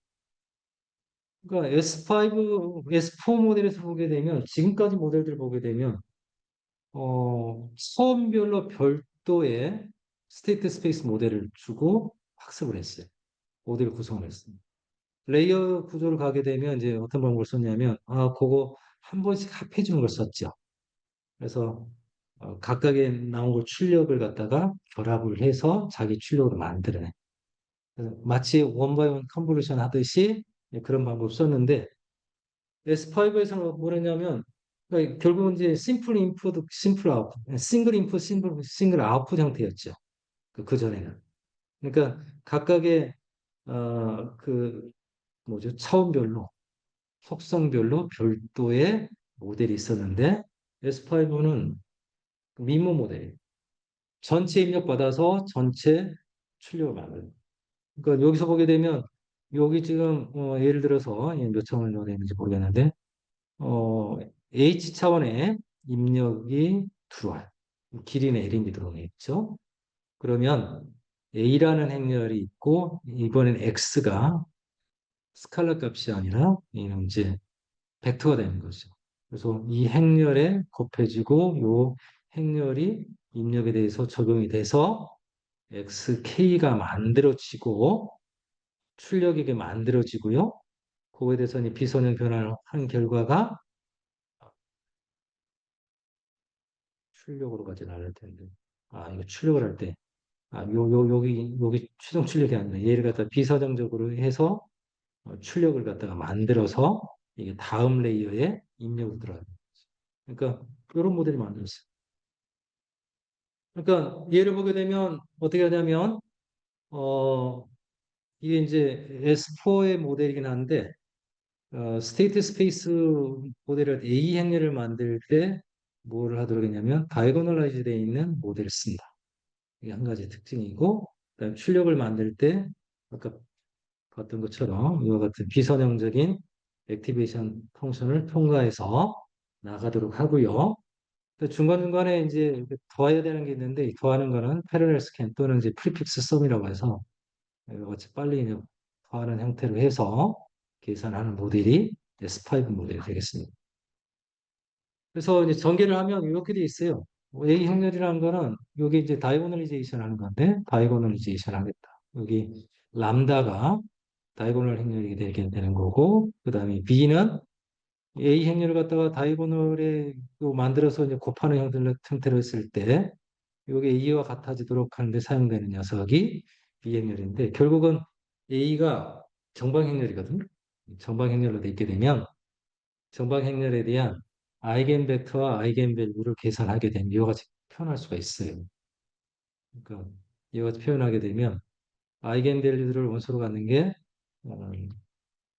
그러니까 S5, S4 모델에서 보게 되면 지금까지 모델들 보게 되면 처음별로 별도의 스테이트 스페이스 모델을 주고 학습을 했어요. 모델을 구성을 했어요. 레이어 구조를 가게 되면 이제 어떤 방법을 썼냐면 그거 한 번씩 합해 주는 걸 썼죠. 그래서 각각의 나온 걸 출력을 갖다가 결합을 해서 자기 출력으로 만들어내. 그래서 마치 원 바이 원 컨볼루션 하듯이 그런 방법을 썼는데 S5에서는 뭐랬냐면 그러니까 결국은 이제 심플 인풋, 심플 아웃풋, 싱글 인풋, 싱글 아웃풋 형태였죠. 그 전에는. 그러니까 각각의 그 뭐죠? 차원별로 속성별로 별도의 모델이 있었는데 S5는 미모 모델이에요. 전체 입력받아서 전체 출력을 만드는. 그러니까 여기서 보게 되면 여기 지금 예를 들어서 몇 차원을 넣어야 되는지 모르겠는데 어, H 차원의 입력이 들어와요. 길이는 L인지 들어오네 있죠. 그러면 A라는 행렬이 있고 이번엔 X가 스칼라 값이 아니라 얘는 이제 벡터가 되는 거죠. 그래서 이 행렬에 곱해지고 요 행렬이 입력에 대해서 적용이 돼서 XK가 만들어지고 출력이 만들어지고요. 그거에 대해서 이제 비선형 변화를 한 결과가 출력으로 가진 않을 텐데. 이거 출력을 할 때. 여기 최종 출력이 아니라 얘를 갖다 비서정적으로 해서 출력을 갖다가 만들어서 이게 다음 레이어에 입력을 들어가요. 그러니까 이런 모델이 만들었어요. 그러니까 얘를 보게 되면 어떻게 하냐면 어 이게 이제 S4의 모델이긴 한데 스테이트 스페이스 모델을 A 행렬을 만들 때 뭐를 하도록 했냐면 다이고널라이즈 되어 있는 모델을 쓴다. 이게 한 가지 특징이고 그다음 출력을 만들 때 아까 봤던 것처럼 이와 같은 비선형적인 액티베이션 펑션을 통과해서 나가도록 하고요. 중간중간에 이제 더해야 되는 게 있는데 이 더하는 거는 패러렐 스캔 또는 이제 프리픽스 썸이라고 해서 이와 같이 빨리 더하는 형태로 해서 계산하는 모델이 S5 모델이 되겠습니다. 그래서 이제 전개를 하면 이렇게 돼 있어요. A 행렬이라는 거는 여기 이제 다이고널리제이션 하는 건데 다이고널리제이션 하겠다. 여기 람다가 다이고널 행렬이 되게 되는 거고 그 다음에 B는 A 행렬을 갖다가 다이고널에 만들어서 이제 곱하는 형태로 했을 때 이게 A와 같아지도록 하는데 사용되는 녀석이 B 행렬인데 결국은 A가 정방 행렬이거든. 정방 행렬로 돼 있게 되면 정방 행렬에 대한 아이겐 벡터와 아이겐 밸류를 계산하게 되면 이와 같이 표현할 수가 있어요. 그러니까 이와 같이 표현하게 되면 아이겐 밸류들을 원소로 갖는 게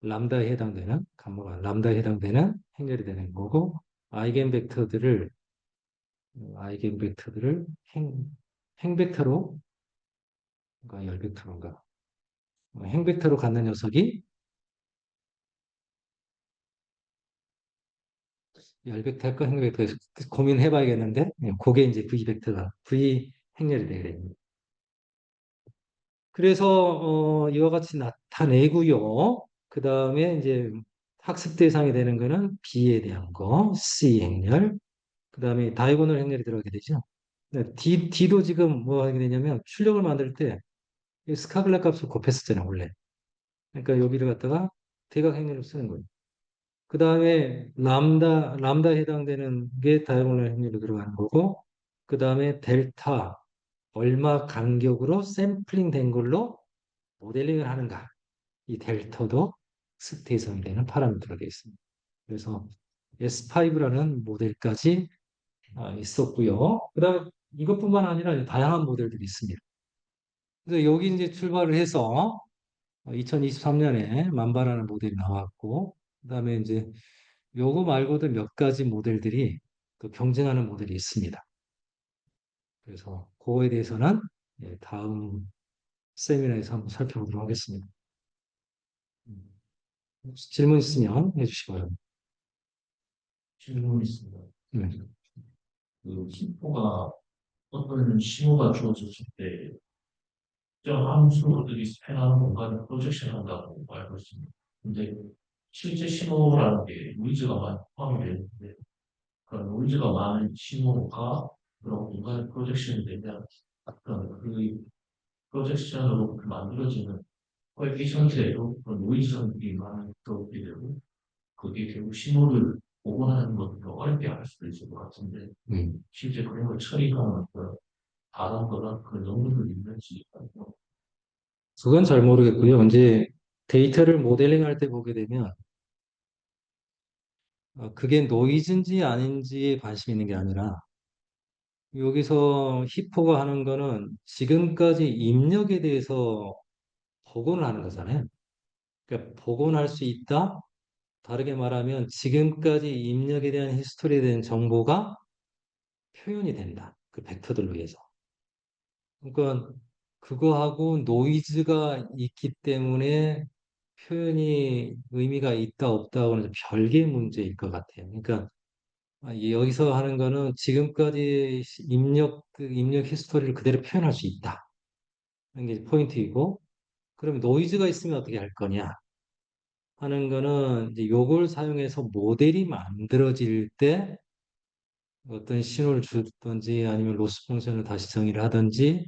람다에 해당되는 감마가 람다에 해당되는 행렬이 되는 거고 아이겐 벡터들을 행 벡터로 그러니까 열 벡터인가 행 벡터로 갖는 녀석이 열 벡터 할까 행 벡터 고민해 봐야겠는데 그게 이제 V 벡터가 V 행렬이 되게 됩니다. 그래서 이와 같이 나타내고요. 그 다음에 이제 학습 대상이 되는 거는 B에 대한 거, C 행렬, 그 다음에 다이고널 행렬이 들어가게 되죠. 네, D도 지금 뭐 하게 되냐면 출력을 만들 때 스카블라 값을 곱했었잖아요, 원래. 그러니까 여기를 갖다가 대각 행렬을 쓰는 거예요. 그 다음에 람다에 해당되는 게 다이고널 행렬로 들어가는 거고, 그 다음에 델타, 얼마 간격으로 샘플링 된 걸로 모델링을 하는가. 이 델터도 스테이션이 되는 파라미터가 되어 있습니다. 그래서 S5라는 모델까지 있었고요. 그다음 이것뿐만 아니라 다양한 모델들이 있습니다. 그래서 여기 이제 출발을 해서 2023년에 만바라는 모델이 나왔고, 그다음에 이제 요거 말고도 몇 가지 모델들이 또 경쟁하는 모델이 있습니다. 그래서 그거에 대해서는 다음 세미나에서 한번 살펴보도록 하겠습니다. 음, 혹시 질문 있으면 해주시고요. 질문이 있습니다. 네. 그 심포가 어떤 신호가 주어졌을 때 특정 함수들이 스캔하는 공간을 프로젝션 한다고 알고 있습니다. 근데 실제 신호라는 게 노이즈가 많이 포함이 되는데 그런 노이즈가 많은 신호가 그런 공간에 프로젝션이 되면 어떤 그 프로젝션으로 만들어지는 코에피션트에도 그런 노이즈들이 많이 들어오게 되고 그게 결국 신호를 복원하는 것을 더 어렵게 할 수도 있을 것 같은데 실제 그런 걸 처리하는 어떤 다른 거나 그런 연구를 있는지 그건 잘 모르겠고요. 이제 데이터를 모델링 할 때 보게 되면 그게 노이즈인지 아닌지에 관심 있는 게 아니라 여기서 히포가 하는 거는 지금까지 입력에 대해서 복원을 하는 거잖아요. 그러니까 복원할 수 있다. 다르게 말하면 지금까지 입력에 대한 히스토리에 대한 정보가 표현이 된다. 그 벡터들로 해서. 그러니까 그거하고 노이즈가 있기 때문에 표현이 의미가 있다 없다고는 별개의 문제일 것 같아요. 그러니까 여기서 하는 거는 지금까지 그 입력 히스토리를 그대로 표현할 수 있다. 하는 게 포인트이고, 그러면 노이즈가 있으면 어떻게 할 거냐 하는 거는 이제 요걸 사용해서 모델이 만들어질 때 어떤 신호를 주든지 아니면 로스 펑션을 다시 정의를 하든지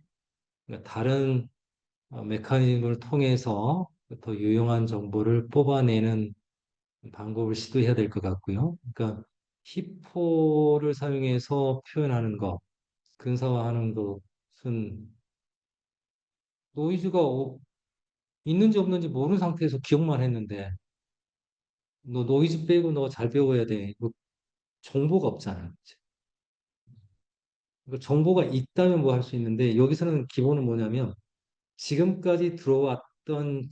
그러니까 다른 메커니즘을 통해서 더 유용한 정보를 뽑아내는 방법을 시도해야 될 것 같고요. 그러니까 히포를 사용해서 표현하는 것, 근사화하는 것은 노이즈가 있는지 없는지 모르는 상태에서 기억만 했는데 너 노이즈 빼고 너 잘 배워야 돼. 뭐 정보가 없잖아요. 그러니까 정보가 있다면 뭐 할 수 있는데 여기서는 기본은 뭐냐면 지금까지 들어왔던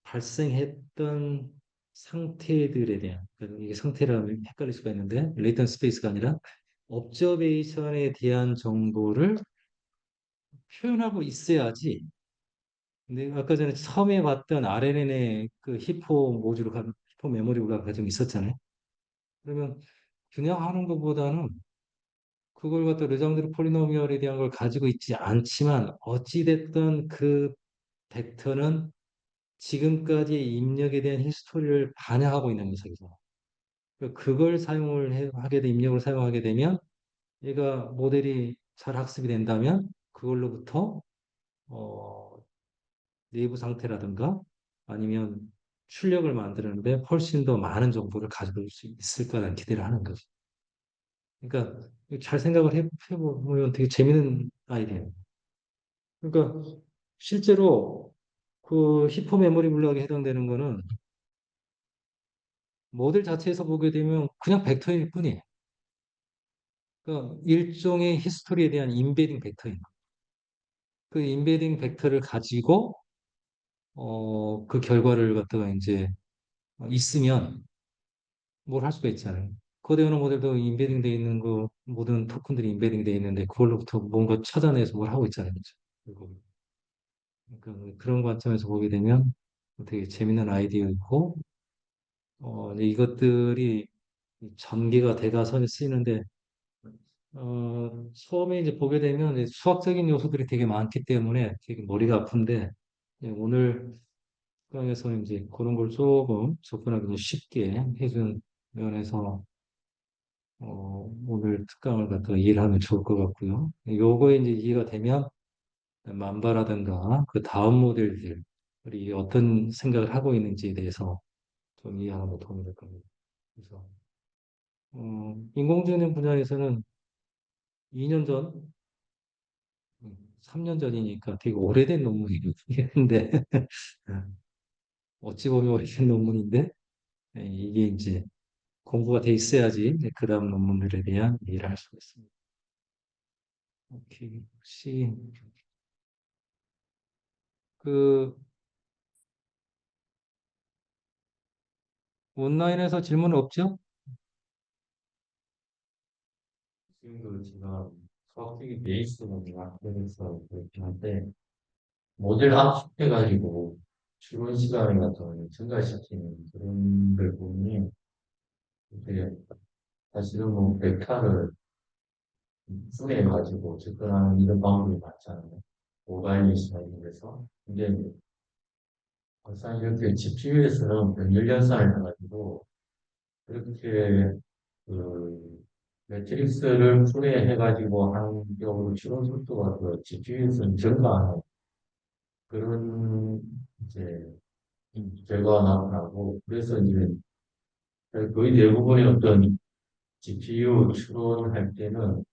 발생했던 상태들에 대한 그러니까 이게 상태라면 헷갈릴 수가 있는데 레이턴 스페이스가 아니라 observation에 대한 정보를 표현하고 있어야지. 근데 아까 전에 처음에 봤던 RNN의 그 히포 메모리가 가지고 있었잖아요. 그러면 그냥 하는 것보다는 그걸 갖다 르장드르 폴리노미얼에 대한 걸 가지고 있지 않지만 어찌됐든 그 벡터는 지금까지의 입력에 대한 히스토리를 반영하고 있는 녀석이죠. 그걸 하게 돼, 입력을 사용하게 되면 얘가 모델이 잘 학습이 된다면 그걸로부터 어, 내부 상태라든가 아니면 출력을 만드는데 훨씬 더 많은 정보를 가지고 올 수 있을 거라는 기대를 하는 거죠. 그러니까 잘 생각을 해보면 되게 재밌는 아이디어예요. 그러니까 실제로 그 히포 메모리 물리학에 해당되는 거는 모델 자체에서 보게 되면 그냥 벡터일 뿐이에요. 그러니까 일종의 히스토리에 대한 인베딩 벡터인 거예요. 그 인베딩 벡터를 가지고 그 결과를 갖다가 이제 있으면 뭘 할 수가 있잖아요. 거대 언어 모델도 인베딩 돼 있는 거 모든 토큰들이 인베딩 돼 있는데 그걸로부터 뭔가 찾아내서 뭘 하고 있잖아요. 그죠? 그리고 그러니까 그런 관점에서 보게 되면 되게 재밌는 아이디어이고 이제 이것들이 전개가 돼가서 쓰이는데 처음에 이제 보게 되면 이제 수학적인 요소들이 되게 많기 때문에 되게 머리가 아픈데 오늘 강에서 이제 그런 걸 조금 접근하기 좀 쉽게 해준 면에서 오늘 특강을 갖다가 이해를 하면 좋을 것 같고요. 요거에 이제 이해가 되면 만바라든가 그 다음 모델들이 어떤 생각을 하고 있는지에 대해서 좀 이해하는 데 도움이 될 겁니다. 그래서 인공지능 분야에서는 2년 전, 3년 전이니까 되게 오래된 논문이긴 한데 어찌 보면 오래된 논문인데 이게 이제 공부가 돼 있어야지 이제 그 다음 논문들에 대한 이해를 할 수가 있습니다. 오케이. 혹시 그 온라인에서 질문 없죠? 지금도 제가 수학적인 베이스는 제가 그래서 그렇긴 한데 모델 압축해가지고 추론 시간을 갖다 증가시키는 그런 걸 보니 되게 사실은 뭐 벡터를 순해가지고 접근하는 이런 방법이 많잖아요. 오가이니스나 이런 데서. 근데 항상 이렇게 GPU에서는 변열 연산을 해가지고 그렇게 그 매트릭스를 분해해가지고 하는 경우 추론 속도가 그 GPU에서는 증가하는 그런 이제 결과가 나타나고 그래서 이제 거의 대부분의 어떤 GPU 추론할 때는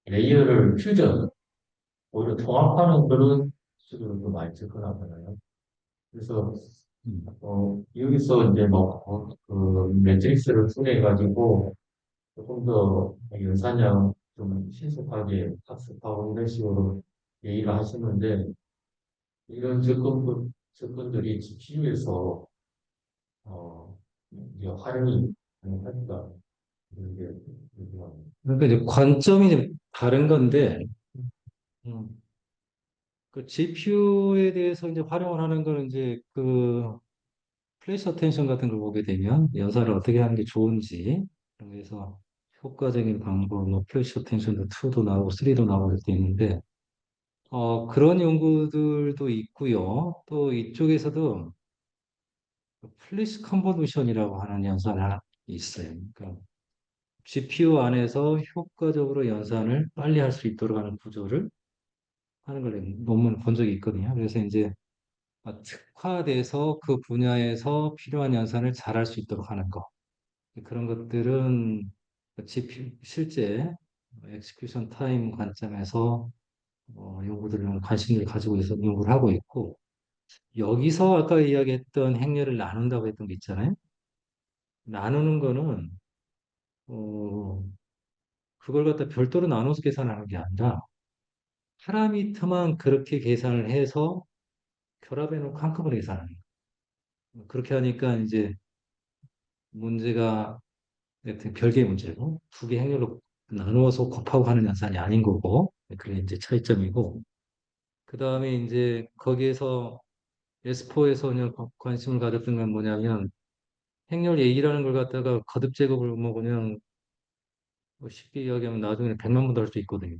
레이어를 퓨전 오히려 통합하는 그런 수준으로 도 많이 접근하잖아요. 그래서 여기서 이제 그 매트릭스를 분해해 가지고 조금 더 연산량 좀 신속하게 학습하고 이런 식으로 얘기를 하시는데 이런 접근들이 GPU에서 이제 활용이 가능하니까 이런 게 궁금합니다. 그러니까 이제 관점이 좀 다른 건데 음, 그 GPU에 대해서 이제 활용을 하는 거는 이제 그 플레이스 어텐션 같은 걸 보게 되면 연산을 어떻게 하는 게 좋은지 그래서 효과적인 방법, 뭐 플래시 어텐션도 2도 나오고 3도 나오고 이렇게 있는데 그런 연구들도 있고요. 또 이쪽에서도 플래시 컨볼루션이라고 하는 연산이 하나 있어요. 그러니까 GPU 안에서 효과적으로 연산을 빨리 할 수 있도록 하는 구조를 하는 걸 논문을 본 적이 있거든요. 그래서 이제 특화돼서 그 분야에서 필요한 연산을 잘 할 수 있도록 하는 거. 그런 것들은 GPU 실제 엑스큐션 타임 관점에서 연구들을 관심을 가지고 있어 연구를 하고 있고 여기서 아까 이야기했던 행렬을 나눈다고 했던 게 있잖아요. 나누는 거는 어, 그걸 갖다 별도로 나눠서 계산하는 게 아니라 파라미터만 그렇게 계산을 해서 결합해 놓고 한꺼번에 계산하는 거예요. 그렇게 하니까 이제 문제가 하여튼 별개의 문제고 두 개 행렬로 나누어서 곱하고 하는 연산이 아닌 거고 그게 이제 차이점이고 그 다음에 이제 거기에서 S4에서 그냥 관심을 가졌던 건 뭐냐면 행렬 A라는 걸 갖다가 거듭 제곱을 뭐 그냥 뭐 쉽게 이야기하면 나중에 100만 번도 할 수 있거든요.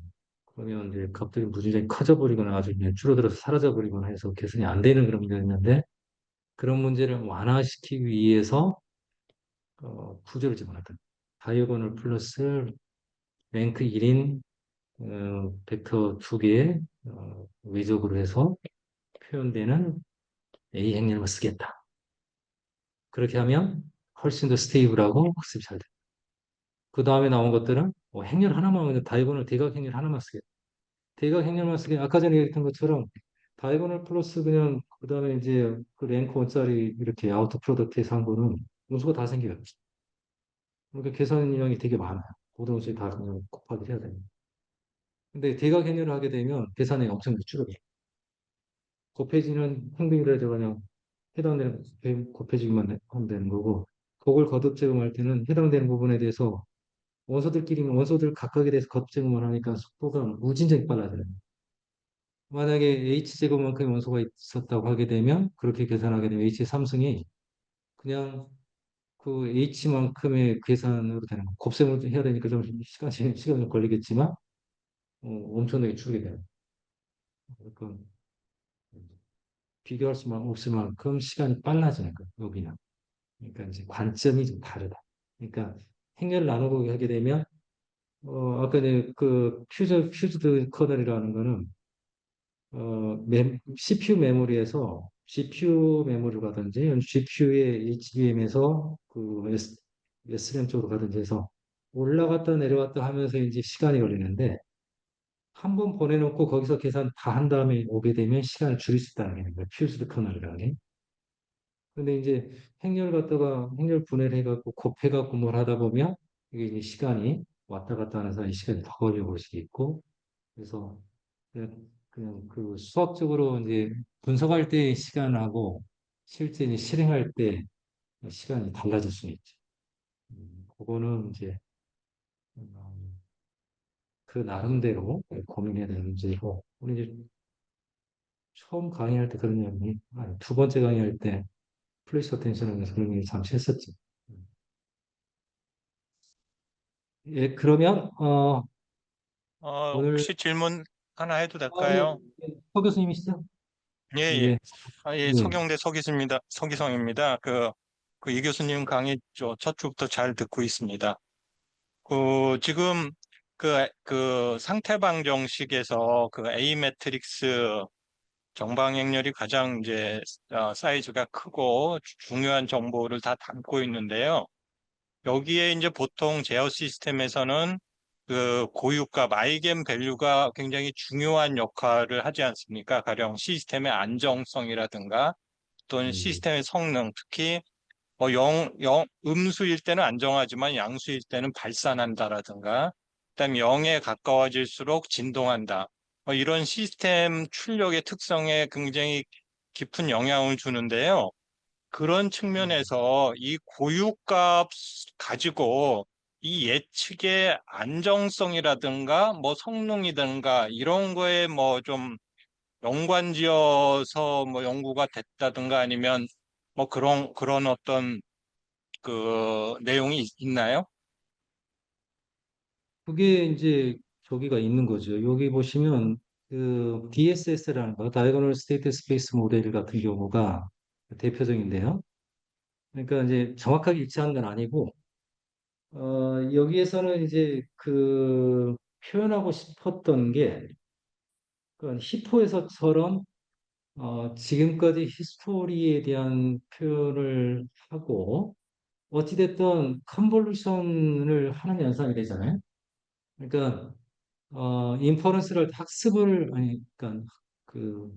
그러면 이제 갑자기 무진장이 커져버리거나 아주 그냥 줄어들어서 사라져버리거나 해서 개선이 안 되는 그런 문제가 있는데 그런 문제를 완화시키기 위해서 구조를 집어넣었던 다이어고널 플러스 랭크 1인 벡터 두 개의 외적으로 해서 표현되는 A 행렬만 쓰겠다. 그렇게 하면 훨씬 더 스테이블하고 학습이 잘 돼. 그 다음에 나온 것들은 행렬 하나만 그냥 다이고널 대각 행렬 하나만 쓰겠다. 대각 행렬만 쓰게 아까 전에 얘기했던 것처럼 다이고널 플러스 그냥 그 다음에 이제 그 랭크 원짜리 이렇게 아우터 프로덕트에서 한 거는 운수가 다 생겨요. 그러니까 계산량이 되게 많아요. 모든 운수에 다 그냥 곱하기 해야 됩니다. 근데 대각 행렬을 하게 되면 계산량이 엄청 줄어요. 곱해지는 행비율에 그냥 해당되는 곱해지기만 하면 되는 거고 그걸 거듭 제공할 때는 해당되는 부분에 대해서 원소들 각각에 대해서 거듭 제공을 하니까 속도가 무진장이 빨라져요. 만약에 H제곱만큼의 원소가 있었다고 하게 되면 그렇게 계산하게 되면 H의 3승이 그냥 그 H만큼의 계산으로 되는 거. 곱셈을 해야 되니까 좀 시간이 좀 걸리겠지만 엄청나게 줄게 돼요. 그러니까 비교할 수만 없을 만큼 시간이 빨라지는 거예요. 여기는. 그러니까 이제 관점이 좀 다르다. 그러니까 행렬을 나누고 하게 되면 아까 이제 그 퓨즈드 커널이라는 거는 CPU 메모리에서 GPU 메모리로 가든지 GPU의 HBM에서 그 SRAM 쪽으로 가든지 해서 올라갔다 내려갔다 하면서 이제 시간이 걸리는데 한 번 보내놓고 거기서 계산 다 한 다음에 오게 되면 시간을 줄일 수 있다는 게 퓨즈드 커널이라는 게. 근데 이제 행렬 갖다가 행렬 분해를 해갖고 곱해갖고 뭘 하다 보면 이게 이제 시간이 왔다 갔다 하는 사이 시간이 더 걸려볼 수 있고 그래서 그냥 그 수학적으로 이제 분석할 때의 시간하고 실제 이제 실행할 때 시간이 달라질 수 있죠. 그거는 이제 그 나름대로 고민해야 되는 문제고 우리 이제 처음 강의할 때 그런 얘기 아니 두 번째 강의할 때 플레이스 어텐션을 그런 얘기 잠시 했었죠. 예, 그러면 오늘 혹시 질문 하나 해도 예, 될까요? 서 교수님이시죠? 예, 예. 예, 예, 예. 서경대 서기성입니다. 이 교수님 강의 첫 주부터 잘 듣고 있습니다. 지금 그 상태방 정식에서 그 A 매트릭스 정방행렬이 가장 이제 사이즈가 크고 중요한 정보를 다 담고 있는데요. 여기에 이제 보통 제어 시스템에서는 그 고유값, 아이겐 밸류가 굉장히 중요한 역할을 하지 않습니까? 가령 시스템의 안정성이라든가 또는 음, 시스템의 성능, 특히 음수일 때는 안정하지만 양수일 때는 발산한다라든가, 그다음에 0에 가까워질수록 진동한다. 이런 시스템 출력의 특성에 굉장히 깊은 영향을 주는데요. 그런 측면에서 이 고유값 가지고 이 예측의 안정성이라든가 뭐 성능이든가 이런 거에 뭐 좀 연관지어서 뭐 연구가 됐다든가 아니면 뭐 그런 어떤 그 내용이 있나요? 그게 이제 저기가 있는 거죠. 여기 보시면 그 DSS라는 거, Diagonal State Space 모델 같은 경우가 대표적인데요. 그러니까 이제 정확하게 일치하는 건 아니고 여기에서는 이제 그 표현하고 싶었던 게 그 히포에서처럼 지금까지 히스토리에 대한 표현을 하고 어찌됐든 컨볼루션을 하는 연산이 되잖아요. 그러니까 인퍼런스를 할 때 학습을 아니 그러니까 그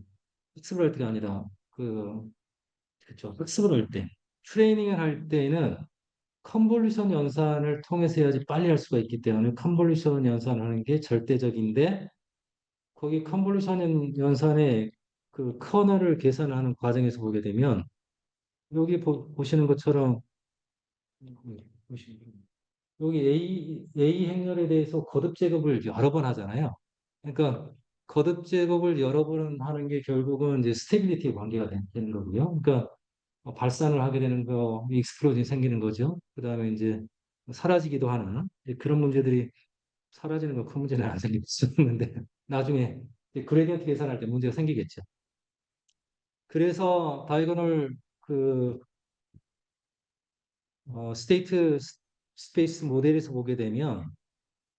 학습을 할 때가 아니라 그 그렇죠. 학습을 할 때 트레이닝을 할 때는 컨볼루션 연산을 통해서 해야지 빨리 할 수가 있기 때문에 컨볼루션 연산을 하는 게 절대적인데 거기 컨볼루션 연산의 그 커널을 계산하는 과정에서 보게 되면 여기 보시는 것처럼 여기 A 행렬에 대해서 거듭 제곱을 여러 번 하잖아요. 그러니까 거듭 제곱을 여러 번 하는 게 결국은 이제 스테빌리티 관계가 되는 거고요. 그러니까 발산을 하게 되는 거, 익스플로전이 생기는 거죠. 그 다음에 이제 사라지기도 하는 이제 그런 문제들이 사라지는 건 큰 문제는 안 생길 수 있는데 나중에 그레디언트 계산할 때 문제가 생기겠죠. 그래서 다이거널 그 스테이트 스페이스 모델에서 보게 되면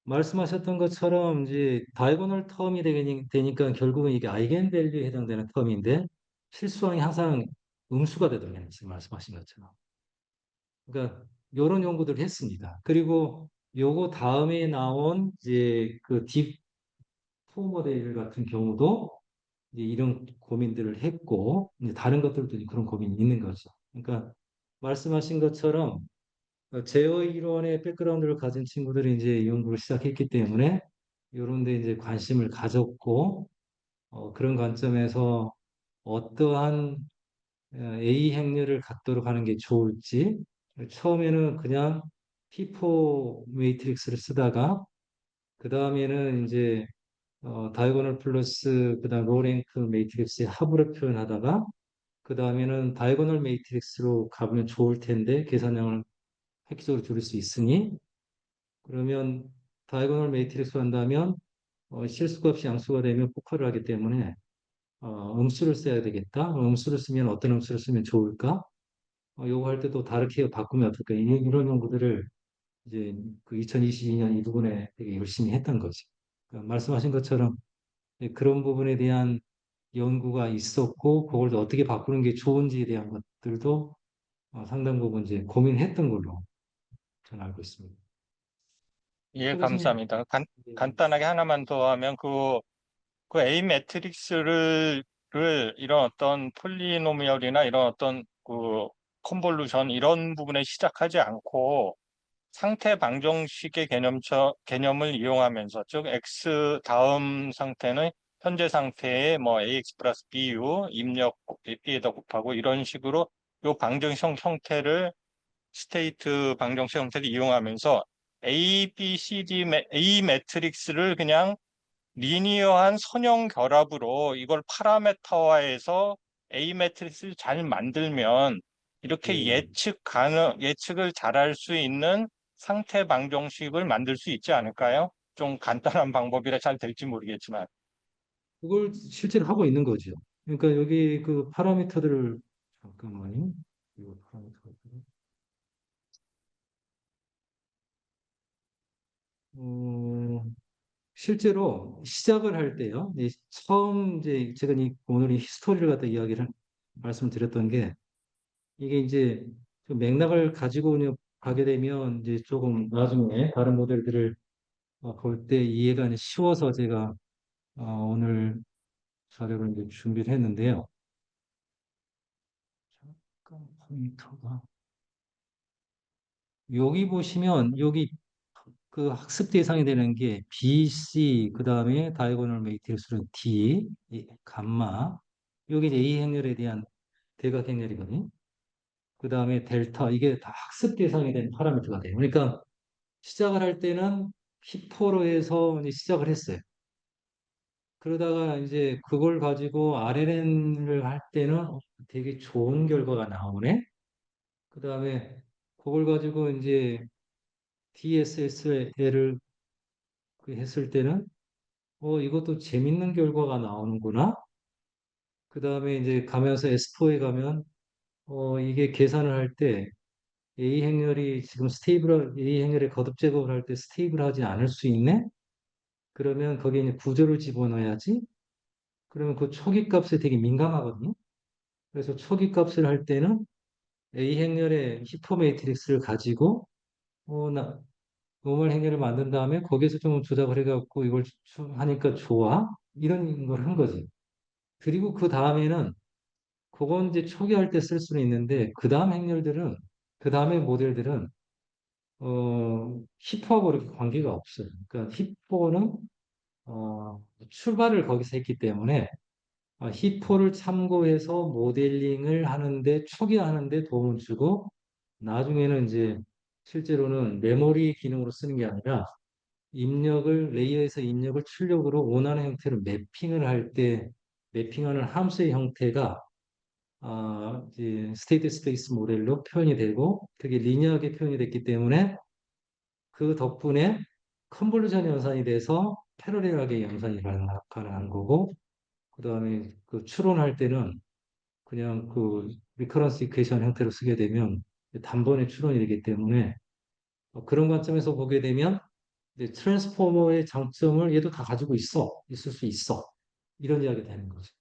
말씀하셨던 것처럼 이제 다이고널 텀이 되니까 결국은 이게 아이겐밸류에 해당되는 텀인데 실수항이 항상 음수가 되더라고요. 지금 말씀하신 것처럼. 그러니까 이런 연구들을 했습니다. 그리고 요거 다음에 나온 이제 그 딥4 모델 같은 경우도 이제 이런 고민들을 했고 이제 다른 것들도 그런 고민이 있는 거죠. 그러니까 말씀하신 것처럼 제어 이론의 백그라운드를 가진 친구들이 이제 연구를 시작했기 때문에 이런 데 이제 관심을 가졌고 그런 관점에서 어떠한 A 행렬을 갖도록 하는 게 좋을지 처음에는 그냥 T4 매트릭스를 쓰다가 그 다음에는 이제 다이고널 플러스 그다음 로랭크 매트릭스의 합으로 표현하다가 그 다음에는 다이고널 매트릭스로 가보면 좋을 텐데 계산량을 획기적으로 줄일 수 있으니 그러면 다이고널 매트릭스 한다면 실수가 없이 양수가 되면 폭발을 하기 때문에 음수를 써야 되겠다. 음수를 쓰면 어떤 음수를 쓰면 좋을까? 요거 할 때도 다르게 바꾸면 어떨까? 이런 연구들을 이제 그 2022년 이 부분에 되게 열심히 했던 거죠. 그러니까 말씀하신 것처럼 그런 부분에 대한 연구가 있었고 그걸 어떻게 바꾸는 게 좋은지에 대한 것들도 상당 부분 이제 고민했던 걸로 저는 알고 있습니다. 예, 서 교수님, 감사합니다. 네. 간단하게 하나만 더 하면 그 A 매트릭스를 이런 어떤 폴리노미얼이나 이런 어떤 그 컨볼루션 이런 부분에 시작하지 않고 상태 방정식의 개념을 이용하면서, 즉 x 다음 상태는 현재 상태에 뭐 ax 플러스 bu 입력 b에다 곱하고 이런 식으로 요 방정식 형태를 스테이트 방정식 형태를 이용하면서 A, B, C, D, A 매트릭스를 그냥 리니어한 선형 결합으로 이걸 파라메타화해서 A 매트릭스를 잘 만들면 이렇게 예. 예측을 잘할 수 있는 상태 방정식을 만들 수 있지 않을까요? 좀 간단한 방법이라 잘 될지 모르겠지만. 그걸 실제로 하고 있는 거죠. 그러니까 여기 그 파라미터들을 잠깐만요. 이거 파라미터. 어, 실제로 시작을 할 때요. 처음 이제 제가 오늘 이 히스토리를 갖다 이야기를 말씀드렸던 게 이게 이제 그 맥락을 가지고 가게 되면 이제 조금 나중에 다른 모델들을 볼 때 이해가 이제 쉬워서 제가 오늘 자료를 이제 준비를 했는데요. 잠깐 포인터가 여기 보시면 여기 그 학습 대상이 되는 게 B, C, 그 다음에 다이고널 매트릭스는 D, 감마. 여기 이제 A 행렬에 대한 대각 행렬이거든요. 그 다음에 델타, 이게 다 학습 대상이 된 파라미터가 돼요. 그러니까 시작을 할 때는 히포로 해서 이제 시작을 했어요. 그러다가 이제 그걸 가지고 RNN을 할 때는 되게 좋은 결과가 나오네. 그 다음에 그걸 가지고 이제 DSSL을 했을 때는 이것도 재밌는 결과가 나오는구나. 그 다음에 이제 가면서 S4에 가면 이게 계산을 할 때 A 행렬이 지금 A 행렬의 거듭 제곱을 할 때 스테이블하지 않을 수 있네. 그러면 거기에 이제 구조를 집어넣어야지. 그러면 그 초기 값에 되게 민감하거든요. 그래서 초기 값을 할 때는 A 행렬의 히포 매트릭스를 가지고 나 노멀 행렬을 만든 다음에 거기에서 좀 조작을 해갖고 이걸 하니까 좋아. 이런 걸 한 거지. 그리고 그 다음에는 그건 이제 초기할 때 쓸 수는 있는데 그 다음 행렬들은 그 다음에 모델들은 히포하고 이렇게 관계가 없어요. 그러니까 히포는 출발을 거기서 했기 때문에 히포를 참고해서 모델링을 하는데 초기 하는데 도움을 주고 나중에는 이제 실제로는 메모리 기능으로 쓰는 게 아니라 레이어에서 입력을 출력으로 원하는 형태로 매핑을 할 때 매핑하는 함수의 형태가 이제 스테이트 스페이스 모델로 표현이 되고 그게 리니어하게 표현이 됐기 때문에 그 덕분에 컨볼루션 연산이 돼서 패러렐하게 연산이 가능한 거고 그다음에 그 추론할 때는 그냥 그 리커런스 이퀘이션 형태로 쓰게 되면 단번에 추론이 되기 때문에 그런 관점에서 보게 되면 이제 트랜스포머의 장점을 얘도 다 가지고 있을 수 있어. 이런 이야기 되는 거죠.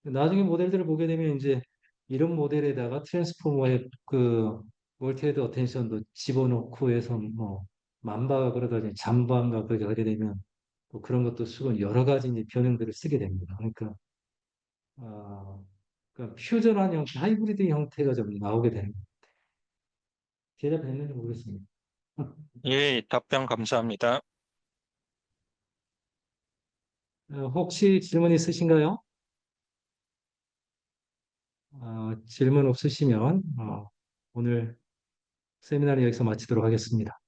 나중에 모델들을 보게 되면 이제 이런 모델에다가 트랜스포머의 그 멀티헤드 어텐션도 집어넣고 해서 뭐 만바가 그러다니 잠바인가 그렇게 하게 되면 또 그런 것도 쓰고 여러 가지 이제 변형들을 쓰게 됩니다. 아, 그러니까 퓨전한 형태, 하이브리드 형태가 좀 나오게 되는 거예요. 대답했는지 모르겠습니다. 예, 답변 감사합니다. 혹시 질문 있으신가요? 질문 없으시면 오늘 세미나를 여기서 마치도록 하겠습니다.